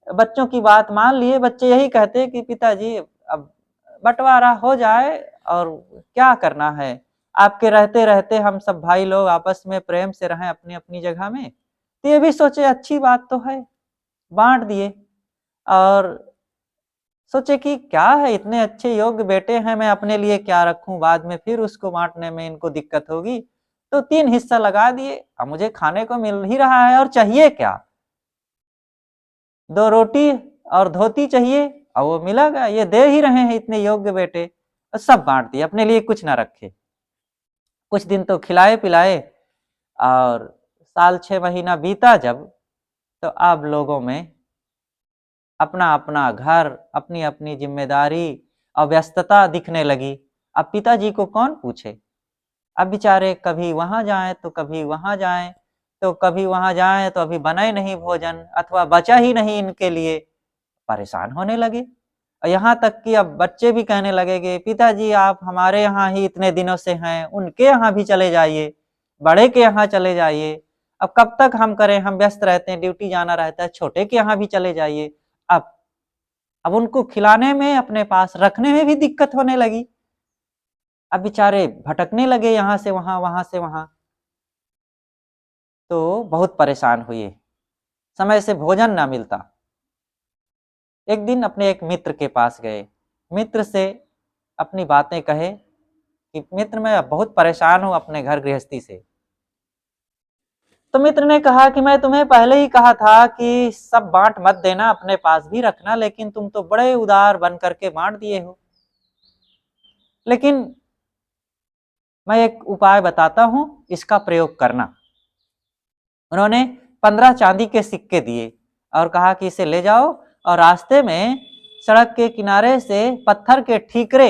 बच्चों की बात मान लिए, बच्चे यही कहते कि पिताजी अब बँटवारा हो जाए और क्या करना है? आपके रहते-रहते हम सब भाई लोग आपस में प्रेम से रहें अपनी-अपनी जगह में। तो ये भी सोचे अच्छी बात तो है, बाँट दिए और सोचे कि क्या है इतने अच्छे योग्य बेटे हैं, मैं अपने लिए क्या रखूँ? बाद में फिर उसको बाँटने में इनको दिक्कत होगी। तो 3 हिस्सा लगा दिए, अब मुझे खाने को मिल ही रहा है और चाहिए क्या? 2 रोटी और धोती चाहिए और वो मिलेगा, ये दे ही रहे हैं इतने योग्य बेटे। और सब बाँट दिए, अपने लिए कुछ ना रखे। कुछ दिन तो खिलाए-पिलाए और साल 6 महीना बीता जब, तो अब लोगों में अपना-अपना घर, अपनी-अपनी ज़िम्मेदारी और व्यस्तता दिखने लगी। अब पिताजी को कौन पूछे? अब बेचारे कभी वहाँ जाएँ, तो कभी वहाँ जाएँ, तो कभी वहाँ जाएँ तो अभी बना ही नहीं भोजन अथवा बचा ही नहीं इनके लिए, परेशान होने लगे। और यहाँ तक कि अब बच्चे भी कहने लगे कि पिताजी आप हमारे यहाँ ही इतने दिनों से हैं, उनके यहाँ भी चले जाइए, बड़े के यहाँ चले जाइए। अब कब तक हम करें, हम व्यस्त रहते हैं, ड्यूटी जाना रहता है, छोटे के यहाँ भी चले जाइए। अब अब उनको खिलाने में, अपने पास रखने में भी दिक्कत होने लगी। अब बेचारे भटकने लगे यहाँ से वहाँ, वहाँ से वहाँ। तो बहुत परेशान हुए, समय से भोजन ना मिलता। एक दिन अपने एक मित्र के पास गए, मित्र से अपनी बातें कहे कि मित्र मैं बहुत परेशान हूँ अपने घर गृहस्थी से। तो मित्र ने कहा कि मैं तुम्हें पहले ही कहा था कि सब बाँट मत देना, अपने पास भी रखना, लेकिन तुम तो बड़े उदार बन करके बाँट दिए हो। लेकिन मैं एक उपाय बताता हूँ, इसका प्रयोग करना। उन्होंने 15 चांदी के सिक्के दिए और कहा कि इसे ले जाओ और रास्ते में सड़क के किनारे से पत्थर के ठीकरे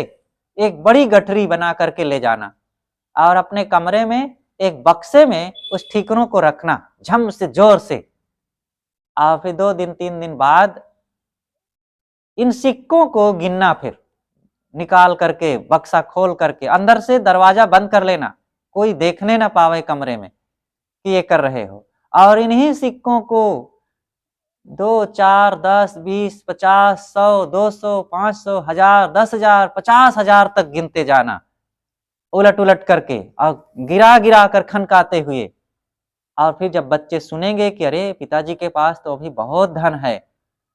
एक बड़ी गठरी बना करके ले जाना और अपने कमरे में एक बक्से में उस ठीकरों को रखना झम से, जोर से। और फिर 2 दिन 3 दिन बाद इन सिक्कों को गिनना, फिर निकाल करके बक्सा खोल करके अंदर से दरवाजा बंद कर लेना, कोई देखने ना पावे कमरे में कि ये कर रहे हो। और इन्हीं सिक्कों को 2, 4, 10, 20, 50, 100, 200, 500, 1000, 10,000, 50,000 तक गिनते जाना, उलट-उलट करके और गिरा-गिरा कर खनकाते हुए। और फिर जब बच्चे सुनेंगे कि अरे पिताजी के पास तो अभी बहुत धन है,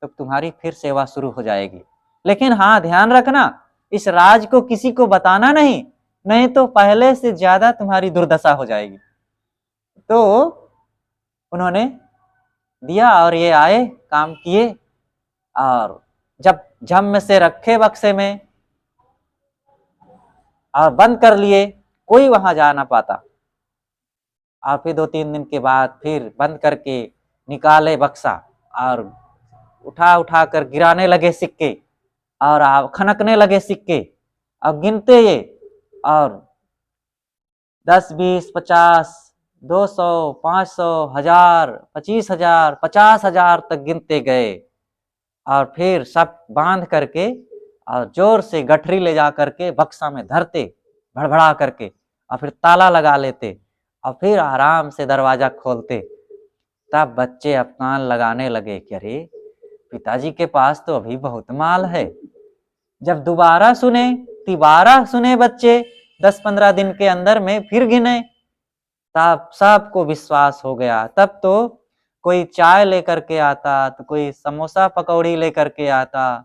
तो तुम्हारी फिर सेवा शुरू हो जाएगी। लेकिन हाँ, ध्यान रखना, इस राज को किसी को बताना नहीं, नहीं तो पहले से ज्यादा तुम्हारी दुर्दशा हो जाएगी। तो उन्होंने दिया और ये आए, काम किए और जब झम से रखे बक्से में और बंद कर लिए, कोई वहां जा ना पाता। और फिर 2-3 दिन के बाद फिर बंद करके निकाले बक्सा और उठा-उठा कर गिराने लगे सिक्के और खनकने लगे सिक्के। अब गिनते ये और 10, 20, 50, 200, 500, 1000, 25,000, 50,000 तक गिनते गए और फिर सब बांध करके और जोर से गठरी ले जा करके बक्सा में धरते भड़बड़ा करके और फिर ताला लगा लेते और फिर आराम से दरवाजा खोलते। तब बच्चे अब कान लगाने लगे कि अरे पिताजी के पास तो अभी बहुत माल है। जब दोबारा सुने, तिबारा सुने बच्चे 10-15 दिन के अंदर में फिर गिने, तब सबको विश्वास हो गया। तब तो कोई चाय लेकर के आता, तो कोई समोसा पकौड़ी लेकर के आता,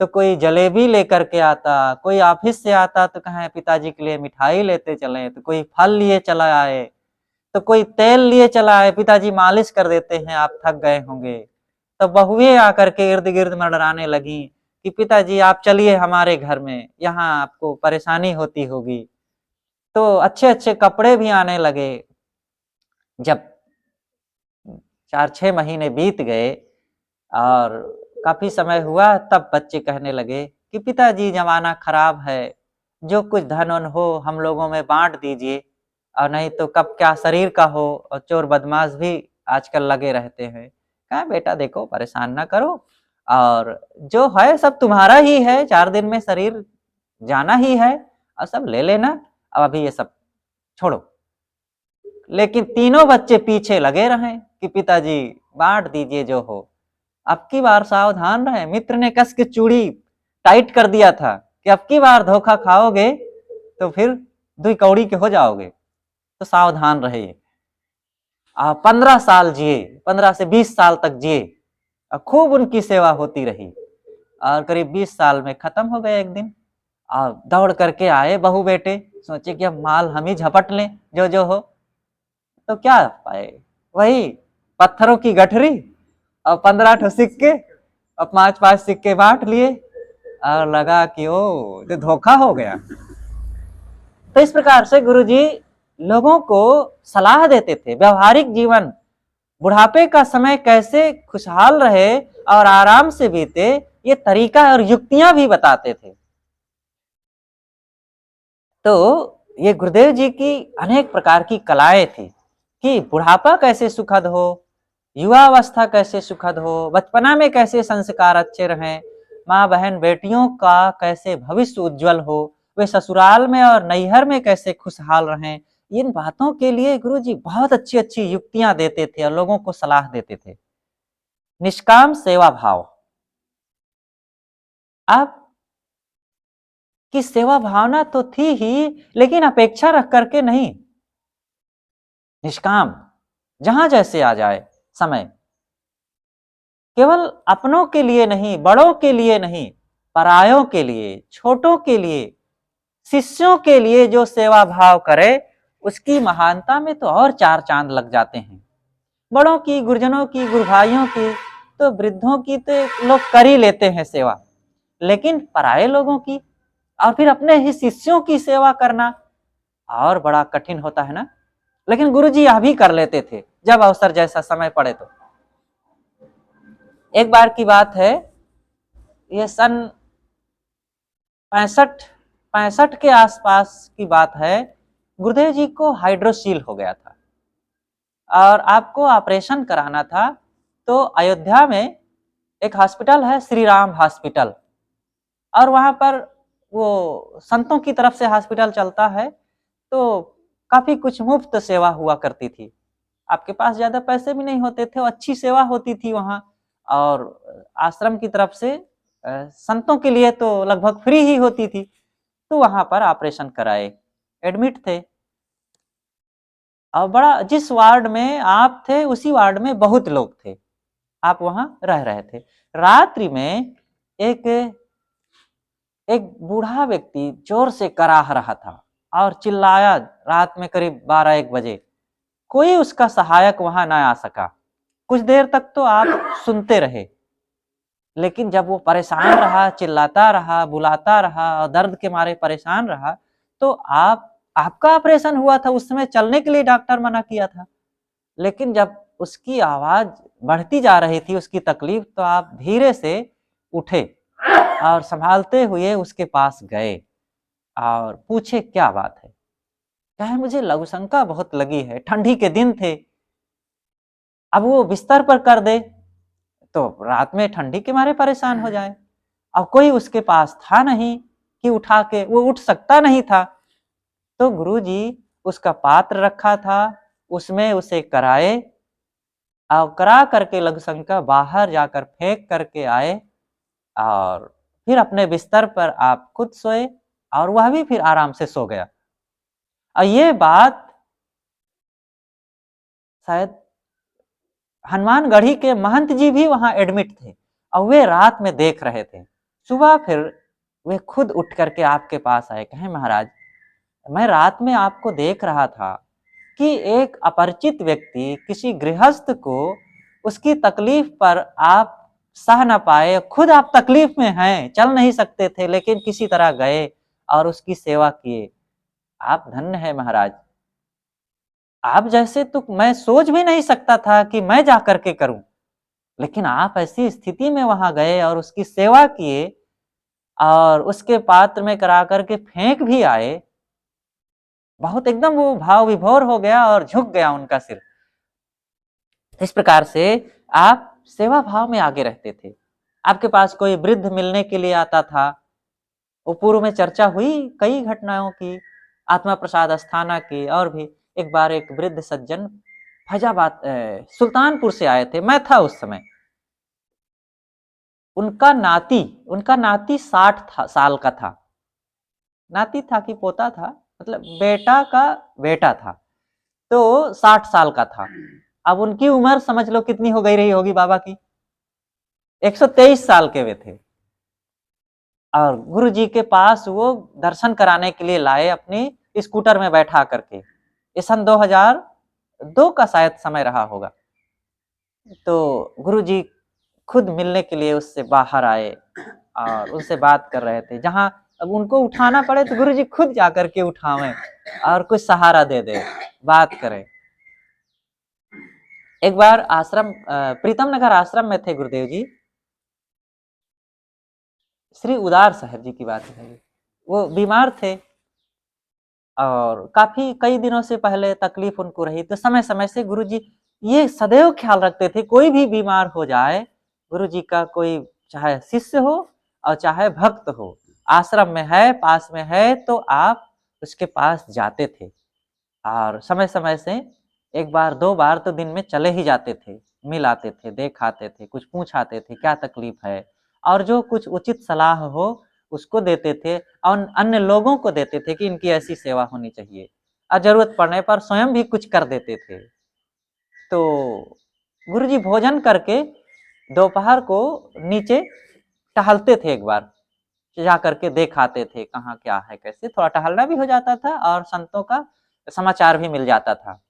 तो कोई जलेबी लेकर के आता, कोई ऑफिस से आता तो कहें पिताजी के लिए मिठाई लेते चले, तो कोई फल लिए चला आए, तो कोई तेल लिए चला आए, पिताजी मालिश कर देते हैं, आप थक गए होंगे। तो बहुएं आकर के इर्द गिर्द मंडराने लगी कि पिताजी आप चलिए हमारे घर में, यहाँ आपको परेशानी होती होगी। तो अच्छे अच्छे कपड़े भी आने लगे। जब 4-6 महीने बीत गए और काफी समय हुआ, तब बच्चे कहने लगे कि पिताजी जमाना खराब है, जो कुछ धन वन हो हम लोगों में बांट दीजिए, और नहीं तो कब क्या शरीर का हो, और चोर बदमाश भी आजकल लगे रहते हैं। कहा बेटा देखो परेशान ना करो, और जो है सब तुम्हारा ही है, 4 दिन में शरीर जाना ही है और सब ले लेना, अब अभी ये सब छोड़ो। लेकिन तीनों बच्चे पीछे लगे रहे कि पिताजी बांट दीजिए जो हो। अब की बार सावधान रहे, मित्र ने कस के चूड़ी टाइट कर दिया था कि अब की बार धोखा खाओगे तो फिर 2 कौड़ी के हो जाओगे, तो सावधान रहे। 15 साल जिए, 15 से 20 साल तक जिए और खूब उनकी सेवा होती रही, और करीब 20 साल में खत्म हो गए एक दिन। और दौड़ करके आए बहू बेटे, सोचे कि अब माल हम ही झपट लें जो जो हो। तो क्या पाए, वही पत्थरों की गठरी और 15 सिक्के और 5-5 सिक्के बांट लिए, और लगा कि ओ तो धोखा हो गया। तो इस प्रकार से गुरुजी लोगों को सलाह देते थे, व्यवहारिक जीवन, बुढ़ापे का समय कैसे खुशहाल रहे और आराम से बीते, ये तरीका और युक्तियां भी बताते थे। तो ये गुरुदेव जी की अनेक प्रकार की कलाएं थी कि बुढ़ापा कैसे सुखद हो, युवावस्था कैसे सुखद हो, बचपना में कैसे संस्कार अच्छे रहें, माँ बहन बेटियों का कैसे भविष्य उज्जवल हो, वे ससुराल में और नैहर में कैसे खुशहाल रहें। इन बातों के लिए गुरुजी बहुत अच्छी अच्छी युक्तियां देते थे और लोगों को सलाह देते थे। निष्काम सेवा भाव, आप की सेवा भावना तो थी ही, लेकिन अपेक्षा रख करके नहीं, निष्काम, जहां जैसे आ जाए समय, केवल अपनों के लिए नहीं, बड़ों के लिए नहीं, परायों के लिए, छोटों के लिए, शिष्यों के लिए जो सेवा भाव करे, उसकी महानता में तो और 4 चांद लग जाते हैं। बड़ों की, गुरुजनों की, गुरु भाइयों की, तो वृद्धों की तो लोग कर ही लेते हैं सेवा, लेकिन पराये लोगों की और फिर अपने ही शिष्यों की सेवा करना और बड़ा कठिन होता है ना। लेकिन गुरुजी यह भी कर लेते थे जब अवसर जैसा समय पड़े तो। एक बार की बात है, यह सन 65 के आसपास की बात है, गुरुदेव जी को हाइड्रोसील हो गया था और आपको ऑपरेशन कराना था। तो अयोध्या में एक हॉस्पिटल है, श्री राम हॉस्पिटल, और वहां पर वो संतों की तरफ से हॉस्पिटल चलता है, तो काफी कुछ मुफ्त सेवा हुआ करती थी। आपके पास ज्यादा पैसे भी नहीं होते थे, अच्छी सेवा होती थी वहां, और आश्रम की तरफ से संतों के लिए तो लगभग फ्री ही होती थी। तो वहां पर ऑपरेशन कराए, एडमिट थे, और बड़ा, जिस वार्ड में आप थे उसी वार्ड में बहुत लोग थे, आप वहां रह रहे थे। रात्रि में एक बूढ़ा व्यक्ति जोर से कराह रहा था और चिल्लाया, रात में करीब 12-1 बजे। कोई उसका सहायक वहां ना आ सका। कुछ देर तक तो आप सुनते रहे, लेकिन जब वो परेशान रहा, चिल्लाता रहा, बुलाता रहा और दर्द के मारे परेशान रहा, तो आपका ऑपरेशन हुआ था, उस समय चलने के लिए डॉक्टर मना किया था, लेकिन जब उसकी आवाज बढ़ती जा रही थी, उसकी तकलीफ, तो आप धीरे से उठे और संभालते हुए उसके पास गए और पूछे क्या बात है। कहे मुझे लघुशंका बहुत लगी है, ठंडी के दिन थे, अब वो बिस्तर पर कर दे तो रात में ठंडी के मारे परेशान हो जाए। अब कोई उसके पास था नहीं कि उठा के, वो उठ सकता नहीं था। तो गुरुजी उसका पात्र रखा था, उसमें उसे कराए और करा करके लघुशंका बाहर जाकर फेंक करके आए और फिर अपने बिस्तर पर आप खुद सोए और वह भी फिर आराम से सो गया। और ये बात शायद हनुमानगढ़ी के महंत जी भी वहां एडमिट थे और वे रात में देख रहे थे। सुबह फिर वे खुद उठ करके आपके पास आए, कहे महाराज मैं रात में आपको देख रहा था कि एक अपरिचित व्यक्ति किसी गृहस्थ को उसकी तकलीफ पर आप सह न पाए, खुद आप तकलीफ में हैं, चल नहीं सकते थे, लेकिन किसी तरह गए और उसकी सेवा किए। आप धन्य है महाराज, आप जैसे तो मैं सोच भी नहीं सकता था कि मैं जा करके करूं, लेकिन आप ऐसी स्थिति में वहां गए और उसकी सेवा किए और उसके पात्र में करा करके फेंक भी आए। बहुत एकदम वो भाव विभोर हो गया और झुक गया उनका सिर। इस प्रकार से आप सेवा भाव में आगे रहते थे। आपके पास कोई वृद्ध मिलने के लिए आता था, वो पूर्व में चर्चा हुई कई घटनाओं की, आत्मा प्रसाद अस्थाना की, और भी एक बार एक वृद्ध सज्जन फैजाबाद सुल्तानपुर से आए थे, मैं था उस समय। उनका नाती 60 साल का था, नाती था कि पोता था, मतलब बेटा का बेटा था, तो 60 साल का था। अब उनकी उम्र समझ लो कितनी हो गई रही होगी बाबा की, 123 साल के वे थे। और गुरु जी के पास वो दर्शन कराने के लिए लाए, अपनी स्कूटर में बैठा करके। ये सन 2002 का शायद समय रहा होगा। तो गुरु जी खुद मिलने के लिए उससे बाहर आए और उससे बात कर रहे थे। जहां अब उनको उठाना पड़े तो गुरु जी खुद जाकर के उठावें और कुछ सहारा दे दे, बात करें। एक बार आश्रम प्रीतम नगर आश्रम में थे गुरुदेव जी, श्री उदार साहब जी की बात है। वो बीमार थे और काफी कई दिनों से पहले तकलीफ उनको रही, तो समय समय से गुरुजी ये सदैव ख्याल रखते थे कोई भी बीमार हो जाए, गुरुजी का कोई चाहे शिष्य हो और चाहे भक्त हो, आश्रम में है, पास में है, तो आप उसके पास जाते थे। और समय समय से एक बार दो बार तो दिन में चले ही जाते थे, मिल आते थे, देख आते थे, कुछ पूछ आते थे क्या तकलीफ है, और जो कुछ उचित सलाह हो उसको देते थे और अन्य लोगों को देते थे कि इनकी ऐसी सेवा होनी चाहिए, और जरूरत पड़ने पर स्वयं भी कुछ कर देते थे। तो गुरुजी भोजन करके दोपहर को नीचे टहलते थे, एक बार जा करके देख आते थे कहाँ क्या है कैसे, थोड़ा टहलना भी हो जाता था और संतों का समाचार भी मिल जाता था।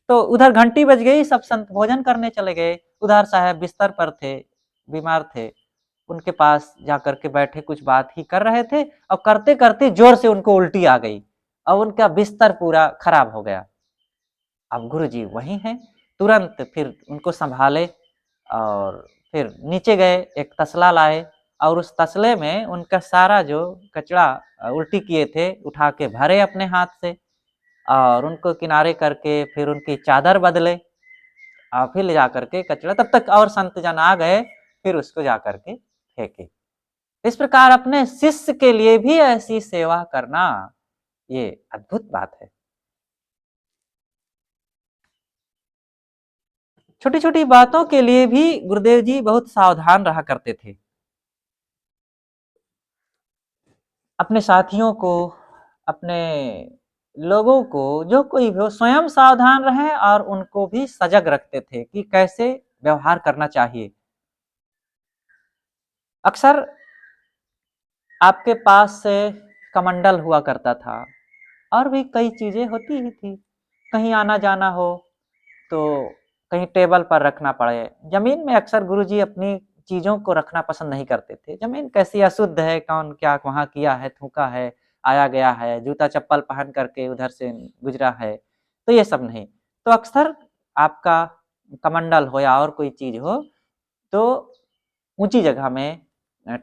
तो उधर घंटी बज गई, सब संत भोजन करने चले गए, उधार साहब बिस्तर पर थे, बीमार थे, उनके पास जाकर के बैठे कुछ बात ही कर रहे थे और करते करते जोर से उनको उल्टी आ गई और उनका बिस्तर पूरा खराब हो गया। अब गुरुजी वहीं हैं, तुरंत फिर उनको संभाले और फिर नीचे गए, एक तसला लाए और उस तसले में उनका सारा जो कचरा उल्टी किए थे उठा के भरे अपने हाथ से और उनको किनारे करके फिर उनकी चादर बदले और फिर ले जाकर के कचरा, तब तक और संत जन आ गए, फिर उसको जाकर के फेंके। इस प्रकार अपने शिष्य के लिए भी ऐसी सेवा करना, ये अद्भुत बात है। छोटी छोटी बातों के लिए भी गुरुदेव जी बहुत सावधान रहा करते थे। अपने साथियों को, अपने लोगों को, जो कोई भी हो, स्वयं सावधान रहे और उनको भी सजग रखते थे कि कैसे व्यवहार करना चाहिए। अक्सर आपके पास से कमंडल हुआ करता था और भी कई चीजें होती ही थी, कहीं आना जाना हो तो कहीं टेबल पर रखना पड़े। जमीन में अक्सर गुरुजी अपनी चीजों को रखना पसंद नहीं करते थे, जमीन कैसी अशुद्ध है, कौन क्या वहां किया है, थूका है, आया गया है, जूता चप्पल पहन करके उधर से गुजरा है, तो ये सब नहीं। तो अक्सर आपका कमंडल हो या और कोई चीज हो तो ऊंची जगह में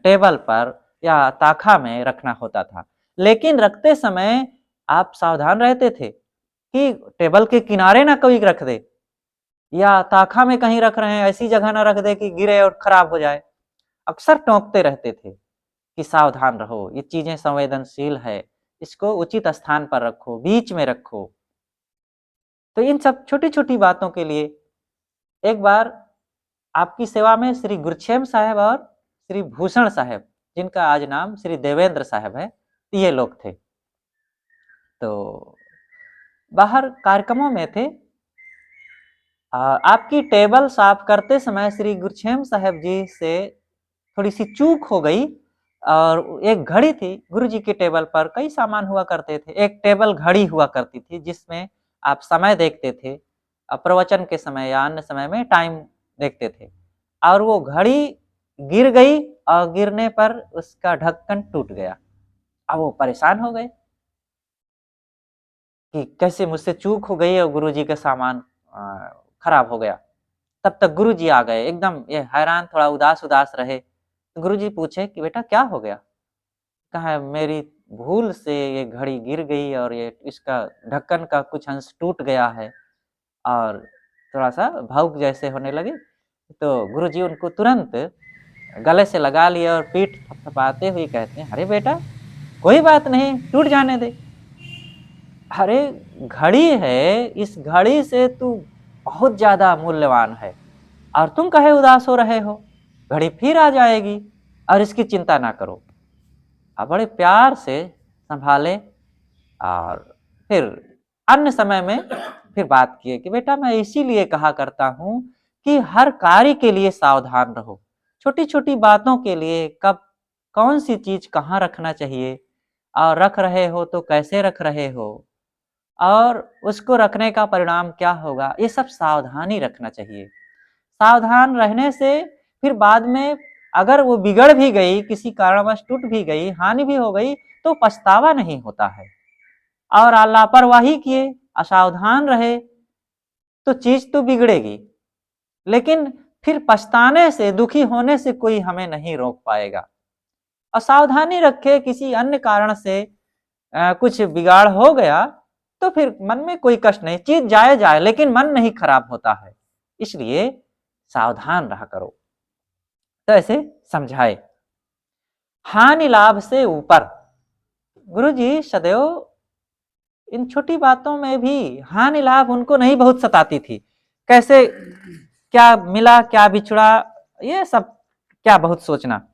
टेबल पर या ताखा में रखना होता था, लेकिन रखते समय आप सावधान रहते थे कि टेबल के किनारे ना कोई रख दे, या ताखा में कहीं रख रहे हैं ऐसी जगह ना रख दे कि गिरे और खराब हो जाए। अक्सर टोकते रहते थे कि सावधान रहो, ये चीजें संवेदनशील है, इसको उचित स्थान पर रखो, बीच में रखो। तो इन सब छोटी-छोटी बातों के लिए एक बार आपकी सेवा में श्री गुरछेम साहब और श्री भूषण साहब, जिनका आज नाम श्री देवेंद्र साहब है, ये लोग थे। तो बाहर कार्यक्रमों में थे। आपकी टेबल साफ करते समय श्री गुरछेम साहब जी से थोड़ी सी चूक हो गई, और एक घड़ी थी गुरुजी की टेबल पर, कई सामान हुआ करते थे। एक टेबल घड़ी हुआ करती थी जिसमें आप समय देखते थे, प्रवचन के समय या अन्य समय में टाइम देखते थे, और वो घड़ी गिर गई और गिरने पर उसका ढक्कन टूट गया। अब वो परेशान हो गए कि कैसे मुझसे चूक हो गई और गुरुजी का सामान खराब हो गया। तब तक गुरुजी आ गए, एकदम ये हैरान, थोड़ा उदास रहे। तो गुरुजी पूछे कि बेटा क्या हो गया? कहा मेरी भूल से ये घड़ी गिर गई और ये इसका ढक्कन का कुछ अंश टूट गया है, और थोड़ा सा भावुक जैसे होने लगे। तो गुरुजी उनको तुरंत गले से लगा लिए और पीठ थपथपाते हुए कहते हैं, अरे बेटा कोई बात नहीं, टूट जाने दे। अरे घड़ी है, इस घड़ी से तू बहुत ज्यादा मूल्यवान है, और तुम कहे उदास हो रहे हो? घड़ी फिर आ जाएगी और इसकी चिंता ना करो। अब बड़े प्यार से संभाले, और फिर अन्य समय में फिर बात किए कि बेटा मैं इसीलिए कहा करता हूं कि हर कार्य के लिए सावधान रहो। छोटी छोटी बातों के लिए कब कौन सी चीज कहाँ रखना चाहिए, और रख रहे हो तो कैसे रख रहे हो, और उसको रखने का परिणाम क्या होगा, ये सब सावधानी रखना चाहिए। सावधान रहने से फिर बाद में अगर वो बिगड़ भी गई, किसी कारणवश टूट भी गई, हानि भी हो गई, तो पछतावा नहीं होता है। और लापरवाही किए, असावधान रहे, तो चीज तो बिगड़ेगी, लेकिन फिर पछताने से, दुखी होने से कोई हमें नहीं रोक पाएगा। असावधानी रखे, किसी अन्य कारण से कुछ बिगाड़ हो गया, तो फिर मन में कोई कष्ट नहीं, चीज जाए जाए, लेकिन मन नहीं खराब होता है। इसलिए सावधान रहा करो। तो ऐसे समझाए। हानि लाभ से ऊपर, गुरुजी सदैव इन छोटी बातों में भी हानि लाभ उनको नहीं बहुत सताती थी। कैसे क्या मिला क्या बिछड़ा, ये सब क्या बहुत सोचना।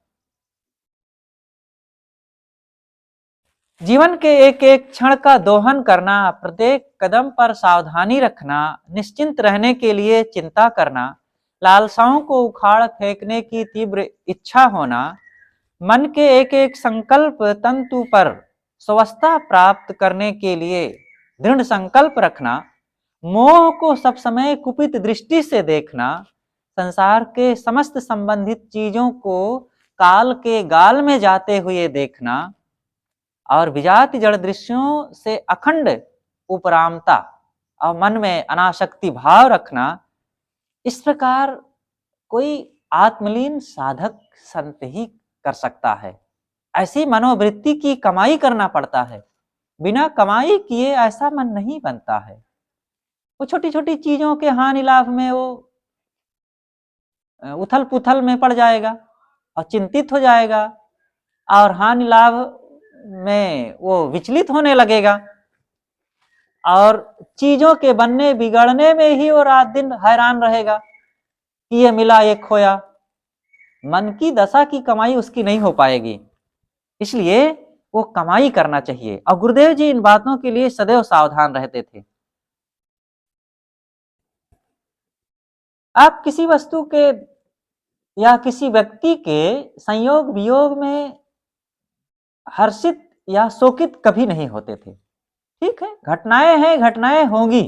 जीवन के एक एक क्षण का दोहन करना, प्रत्येक कदम पर सावधानी रखना, निश्चिंत रहने के लिए चिंता करना, लालसाओं को उखाड़ फेंकने की तीव्र इच्छा होना, मन के एक एक संकल्प तंतु पर स्वस्थता प्राप्त करने के लिए दृढ़ संकल्प रखना, मोह को सब समय कुपित दृष्टि से देखना, संसार के समस्त संबंधित चीजों को काल के गाल में जाते हुए देखना, और विजाति जड़ दृश्यों से अखंड उपरामता और मन में अनासक्ति भाव रखना, इस प्रकार कोई आत्मलीन साधक संत ही कर सकता है। ऐसी मनोवृत्ति की कमाई करना पड़ता है, बिना कमाई किए ऐसा मन नहीं बनता है। वो छोटी छोटी चीजों के हानि लाभ में वो उथल पुथल में पड़ जाएगा और चिंतित हो जाएगा, और हानि लाभ में वो विचलित होने लगेगा, और चीजों के बनने बिगड़ने में ही वो रात दिन हैरान रहेगा कि ये मिला ये खोया। मन की दशा की कमाई उसकी नहीं हो पाएगी, इसलिए वो कमाई करना चाहिए। और गुरुदेव जी इन बातों के लिए सदैव सावधान रहते थे। आप किसी वस्तु के या किसी व्यक्ति के संयोग वियोग में हर्षित या शोकित कभी नहीं होते थे। ठीक है, घटनाएं हैं, घटनाएं होंगी,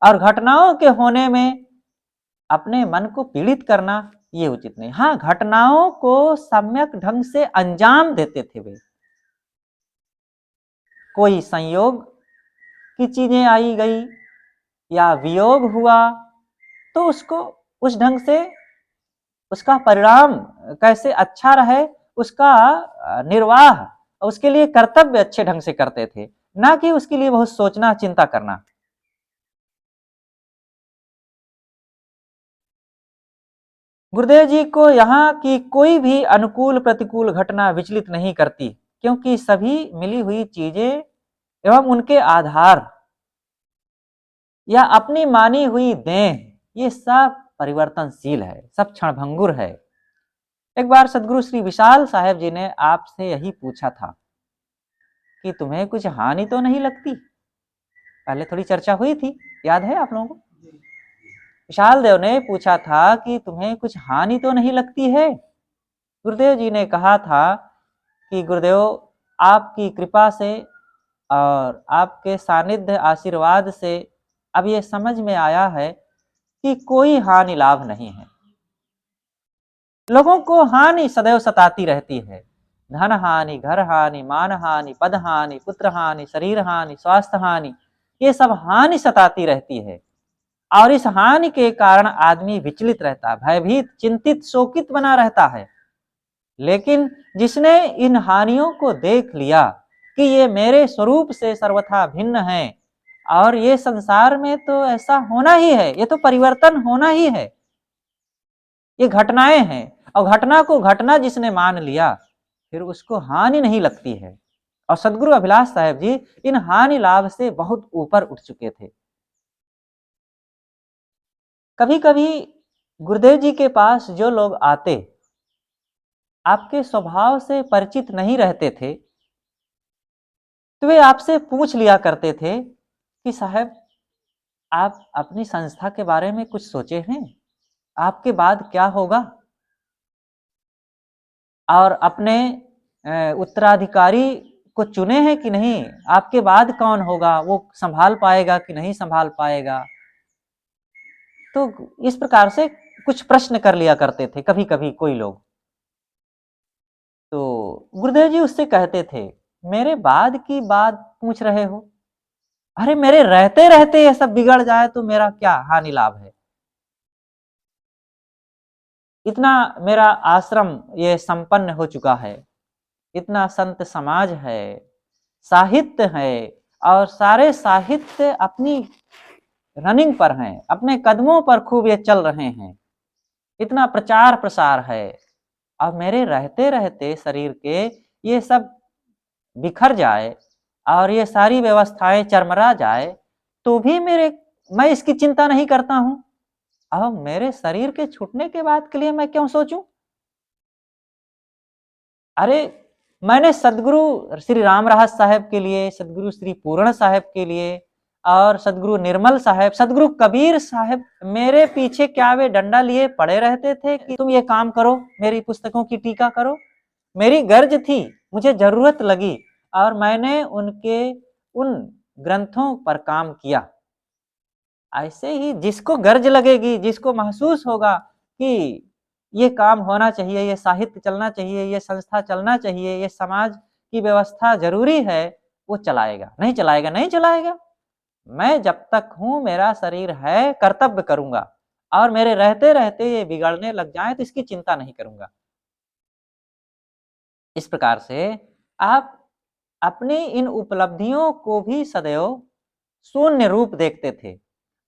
और घटनाओं के होने में अपने मन को पीड़ित करना ये उचित नहीं। हाँ, घटनाओं को सम्यक ढंग से अंजाम देते थे वे। कोई संयोग की चीजें आई गई या वियोग हुआ, तो उसको उस ढंग से उसका परिणाम कैसे अच्छा रहे, उसका निर्वाह, उसके लिए कर्तव्य अच्छे ढंग से करते थे, ना कि उसके लिए बहुत सोचना चिंता करना। गुरुदेव जी को यहाँ की कोई भी अनुकूल प्रतिकूल घटना विचलित नहीं करती, क्योंकि सभी मिली हुई चीजें एवं उनके आधार या अपनी मानी हुई देह ये सब परिवर्तनशील है, सब क्षणभंगुर है। एक बार सदगुरु श्री विशाल साहेब जी ने आपसे यही पूछा था कि तुम्हें कुछ हानि तो नहीं लगती। पहले थोड़ी चर्चा हुई थी, याद है आप लोगों को? विशाल देव ने पूछा था कि तुम्हें कुछ हानि तो नहीं लगती है। गुरुदेव जी ने कहा था कि गुरुदेव आपकी कृपा से और आपके सानिध्य आशीर्वाद से अब ये समझ में आया है कि कोई हानि लाभ नहीं है। लोगों को हानि सदैव सताती रहती है, धन हानि, घर हानि, मान हानि, पद हानि, पुत्र हानि, शरीर हानि, स्वास्थ्य हानि, ये सब हानि सताती रहती है। और इस हानि के कारण आदमी विचलित रहता है, भयभीत, चिंतित, शोकित बना रहता है। लेकिन जिसने इन हानियों को देख लिया कि ये मेरे स्वरूप से सर्वथा भिन्न है और ये संसार में तो ऐसा होना ही है, ये तो परिवर्तन होना ही है, ये घटनाएं हैं, और घटना को घटना जिसने मान लिया फिर उसको हानि नहीं लगती है। और सदगुरु अभिलाष साहेब जी इन हानि लाभ से बहुत ऊपर उठ चुके थे। कभी कभी गुरुदेव जी के पास जो लोग आते आपके स्वभाव से परिचित नहीं रहते थे, तो वे आपसे पूछ लिया करते थे कि साहब आप अपनी संस्था के बारे में कुछ सोचे हैं, आपके बाद क्या होगा, और अपने उत्तराधिकारी को चुने हैं कि नहीं, आपके बाद कौन होगा, वो संभाल पाएगा कि नहीं संभाल पाएगा। तो इस प्रकार से कुछ प्रश्न कर लिया करते थे कभी कभी कोई लोग। तो गुरुदेव जी उससे कहते थे, मेरे बाद की बात पूछ रहे हो, अरे मेरे रहते रहते ये सब बिगड़ जाए तो मेरा क्या हानि लाभ है। इतना मेरा आश्रम ये संपन्न हो चुका है, इतना संत समाज है, साहित्य है, और सारे साहित्य अपनी रनिंग पर हैं, अपने कदमों पर खूब ये चल रहे हैं, इतना प्रचार प्रसार है, अब मेरे रहते रहते शरीर के ये सब बिखर जाए और ये सारी व्यवस्थाएं चरमरा जाए तो भी मैं इसकी चिंता नहीं करता हूं। अब मेरे शरीर के छूटने के बाद के लिए मैं क्यों सोचूं। अरे मैंने सदगुरु श्री राम राहत साहब के लिए, सदगुरु श्री पूर्ण साहब के लिए, और सदगुरु निर्मल साहब, सदगुरु कबीर साहब मेरे पीछे क्या वे डंडा लिए पड़े रहते थे कि तुम ये काम करो, मेरी पुस्तकों की टीका करो। मेरी गर्ज थी, मुझे जरूरत लगी और मैंने उनके उन ग्रंथों पर काम किया। ऐसे ही जिसको गर्ज लगेगी, जिसको महसूस होगा कि ये काम होना चाहिए, ये साहित्य चलना चाहिए, ये संस्था चलना चाहिए, ये समाज की व्यवस्था जरूरी है, वो चलाएगा। नहीं चलाएगा, नहीं चलाएगा। मैं जब तक हूं, मेरा शरीर है, कर्तव्य करूंगा, और मेरे रहते रहते ये बिगड़ने लग जाए तो इसकी चिंता नहीं करूंगा। इस प्रकार से आप अपनी इन उपलब्धियों को भी सदैव शून्य रूप देखते थे,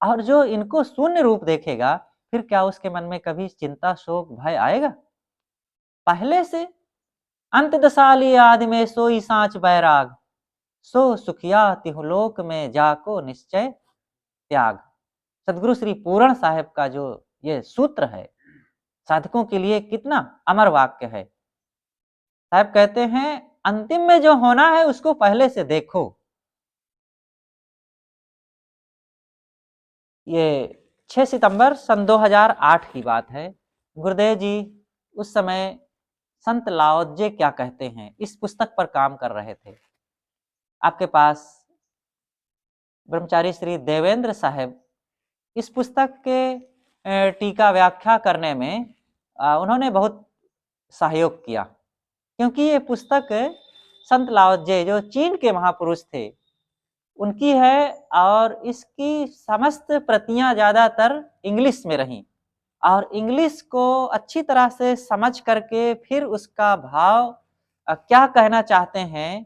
और जो इनको शून्य रूप देखेगा फिर क्या उसके मन में कभी चिंता, शोक, भय आएगा? पहले से अंत दसाली आदि में सोई सांच बैराग, सो सुखिया तिहुलोक में जाको निश्चय त्याग। सदगुरु श्री पूर्ण साहेब का जो ये सूत्र है साधकों के लिए कितना अमर वाक्य है। साहब कहते हैं अंतिम में जो होना है उसको पहले से देखो। ये 6 सितंबर सन 2008 की बात है। गुरुदेव जी उस समय संत लाओजे क्या कहते हैं इस पुस्तक पर काम कर रहे थे। आपके पास ब्रह्मचारी श्री देवेंद्र साहब इस पुस्तक के टीका व्याख्या करने में उन्होंने बहुत सहयोग किया, क्योंकि ये पुस्तक संत लाओजे जो चीन के महापुरुष थे उनकी है, और इसकी समस्त प्रतियां ज्यादातर इंग्लिश में रहीं, और इंग्लिश को अच्छी तरह से समझ करके फिर उसका भाव क्या कहना चाहते हैं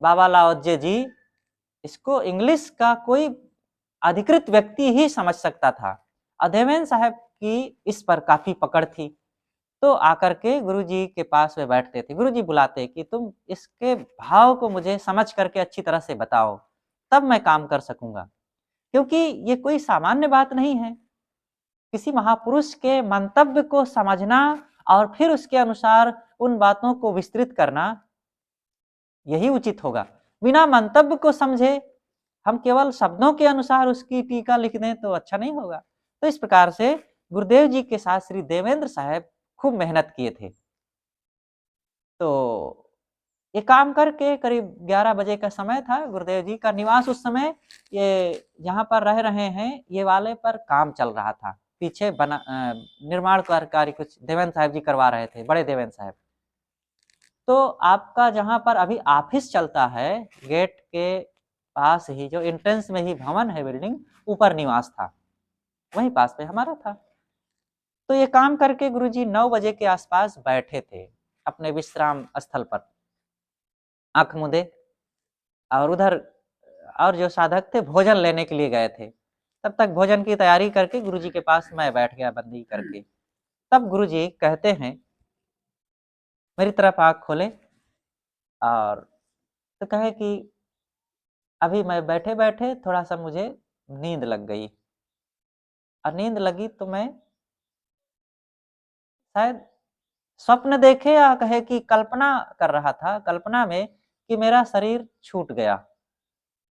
बाबा लाओजे जी, इसको इंग्लिश का कोई अधिकृत व्यक्ति ही समझ सकता था। देवेंद्र साहब की इस पर काफ़ी पकड़ थी। तो आकर के गुरुजी के पास वे बैठते थे। गुरुजी बुलाते कि तुम इसके भाव को मुझे समझ करके अच्छी तरह से बताओ, तब मैं काम कर सकूँगा। क्योंकि ये कोई सामान्य बात नहीं है। किसी महापुरुष के मंतव्य को समझना और फिर उसके अनुसार उन बातों को विस्तृत करना, यही उचित होगा। बिना मंतव्य को समझे हम केवल शब्दों के अनुसार उसकी टीका लिख दें तो अच्छा नहीं होगा। तो इस प्रकार से गुरुदेव जी के साथ श्री देवेंद्र साहब खूब मेहनत किए थे। तो ये काम करके करीब 11 बजे का समय था। गुरुदेव जी का निवास उस समय ये जहाँ पर रह रहे हैं, ये वाले पर काम चल रहा था। पीछे निर्माण कार्य कुछ देवेंद्र साहब जी करवा रहे थे, बड़े देवेंद्र साहब। तो आपका जहाँ पर अभी ऑफिस चलता है, गेट के पास ही जो एंट्रेंस में ही भवन है बिल्डिंग, ऊपर निवास था, वहीं पास में हमारा था। तो ये काम करके गुरुजी 9 बजे के आसपास बैठे थे अपने विश्राम स्थल पर, आँख मूंदे, और उधर और जो साधक थे भोजन लेने के लिए गए थे। तब तक भोजन की तैयारी करके गुरुजी के पास मैं बैठ गया बंदी करके। तब गुरुजी कहते हैं, मेरी तरफ आँख खोले और तो कहे कि अभी मैं बैठे-बैठे थोड़ा-सा मुझे नींद लग गई। और नींद लगी तो मैं शायद स्वप्न देखे या कहे कि कल्पना कर रहा था, कल्पना में कि मेरा शरीर छूट गया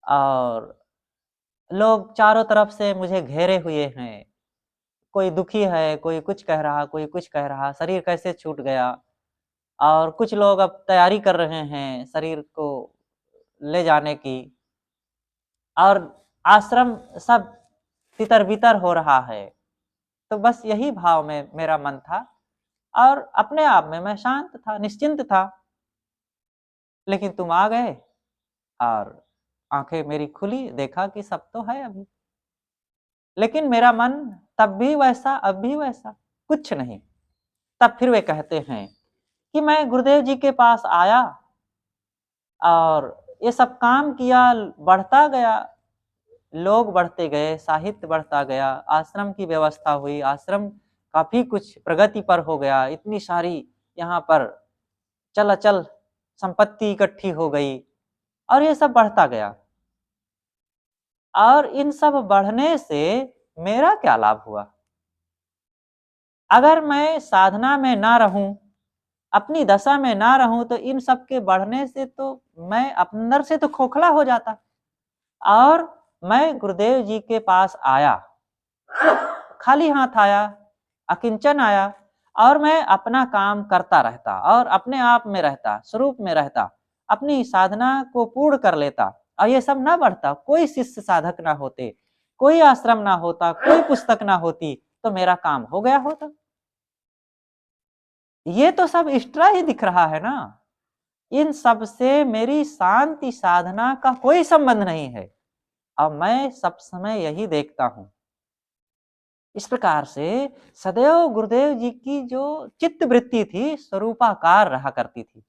और लोग चारों तरफ से मुझे घेरे हुए हैं। कोई दुखी है, कोई कुछ कह रहा, कोई कुछ कह रहा, शरीर कैसे छूट गया। और कुछ लोग अब तैयारी कर रहे हैं शरीर को ले जाने की, और आश्रम सब तितर-बितर हो रहा है। तो बस यही भाव में मेरा मन था और अपने आप में मैं शांत था, निश्चिंत था। लेकिन तुम आ गए और आँखें मेरी खुली, देखा कि सब तो है अभी। लेकिन मेरा मन तब भी वैसा, अब भी वैसा, कुछ नहीं। तब फिर वे कहते हैं कि मैं गुरुदेव जी के पास आया और ये सब काम किया, बढ़ता गया, लोग बढ़ते गए, साहित्य बढ़ता गया, आश्रम की व्यवस्था हुई, आश्रम काफ़ी कुछ प्रगति पर हो गया, इतनी सारी यहाँ पर चल-अचल संपत्ति इकट्ठी हो गई और ये सब बढ़ता गया। और इन सब बढ़ने से मेरा क्या लाभ हुआ? अगर मैं साधना में ना रहूँ, अपनी दशा में ना रहूँ, तो इन सब के बढ़ने से तो मैं अंदर से तो खोखला हो जाता। और मैं गुरुदेव जी के पास आया, खाली हाथ आया, अकिंचन आया, और मैं अपना काम करता रहता और अपने आप में रहता, स्वरूप में रहता, अपनी साधना को पूर्ण कर लेता और ये सब ना बढ़ता, कोई शिष्य साधक ना होते, कोई आश्रम ना होता, कोई पुस्तक ना होती, तो मेरा काम हो गया होता। ये तो सब एक्स्ट्रा ही दिख रहा है ना। इन सब से मेरी शांति साधना का कोई संबंध नहीं है और मैं सब समय यही देखता हूँ। इस प्रकार से सदैव गुरुदेव जी की जो चित्त वृत्ति थी, स्वरूपाकार रहा करती थी।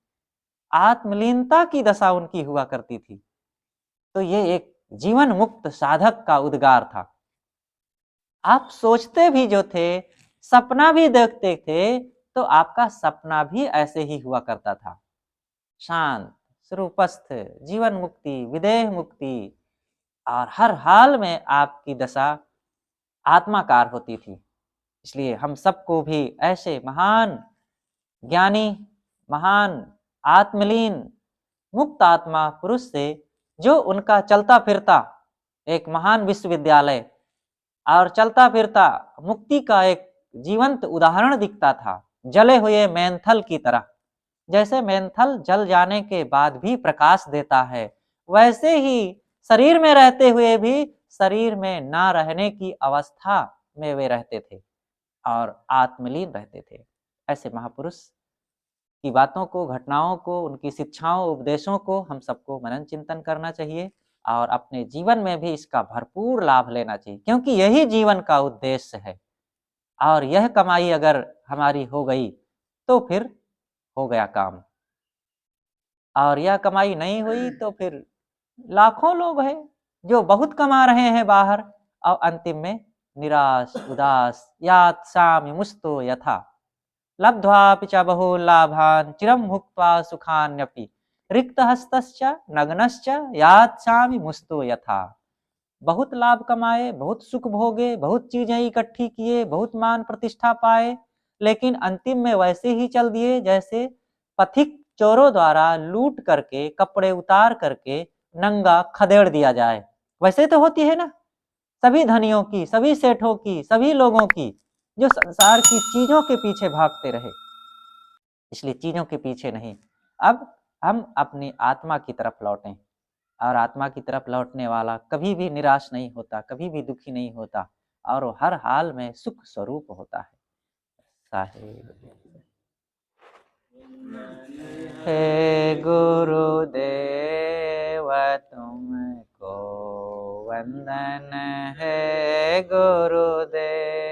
आत्मलीनता की दशा उनकी हुआ करती थी। तो ये एक जीवन मुक्त साधक का उद्गार था। आप सोचते भी जो थे, सपना भी देखते थे, तो आपका सपना भी ऐसे ही हुआ करता था। शांत, स्वरूपस्थ, जीवन मुक्ति, विदेह मुक्ति, और हर हाल में आपकी दशा आत्माकार होती थी। इसलिए हम सबको भी ऐसे महान ज्ञानी, महान आत्मलीन, मुक्त आत्मा पुरुष से, जो उनका चलता फिरता एक महान विश्वविद्यालय और चलता फिरता मुक्ति का एक जीवंत उदाहरण दिखता था, जले हुए मेंथल की तरह। जैसे मेंथल जल जाने के बाद भी प्रकाश देता है, वैसे ही शरीर में रहते हुए भी शरीर में ना रहने की अवस्था में वे रहते थे और आत्मलीन रहते थे। ऐसे महापुरुष की बातों को, घटनाओं को, उनकी शिक्षाओं, उपदेशों को हम सबको मनन चिंतन करना चाहिए और अपने जीवन में भी इसका भरपूर लाभ लेना चाहिए, क्योंकि यही जीवन का उद्देश्य है। और यह कमाई अगर हमारी हो गई तो फिर हो गया काम, और यह कमाई नहीं हुई तो फिर लाखों लोग हैं जो बहुत कमा रहे हैं बाहर और अंतिम में निराश उदास यात्सामि मुस्तो यथा लब्ध्वापि च बहुलाभान् चिरं भुक्त्वा सुखान्यपि रिक्तहस्तश्च नग्नश्च यात्सामि मुस्तो यथा। बहुत लाभ कमाए, बहुत सुख भोगे, बहुत चीजें इकट्ठी किए, बहुत मान प्रतिष्ठा पाए, लेकिन अंतिम में वैसे ही चल दिए जैसे पथिक चोरों द्वारा लूट करके कपड़े उतार करके नंगा खदेड़ दिया जाए। वैसे तो होती है ना सभी धनियों की, सभी सेठों की, सभी लोगों की, जो संसार की चीजों के पीछे भागते रहे। इसलिए चीजों के पीछे नहीं, अब हम अपनी आत्मा की तरफ लौटें, और आत्मा की तरफ लौटने वाला कभी भी निराश नहीं होता, कभी भी दुखी नहीं होता, और वो हर हाल में सुख स्वरूप होता है। साहेब हे गुरुदेव तुमको वंदन है गुरुदेव।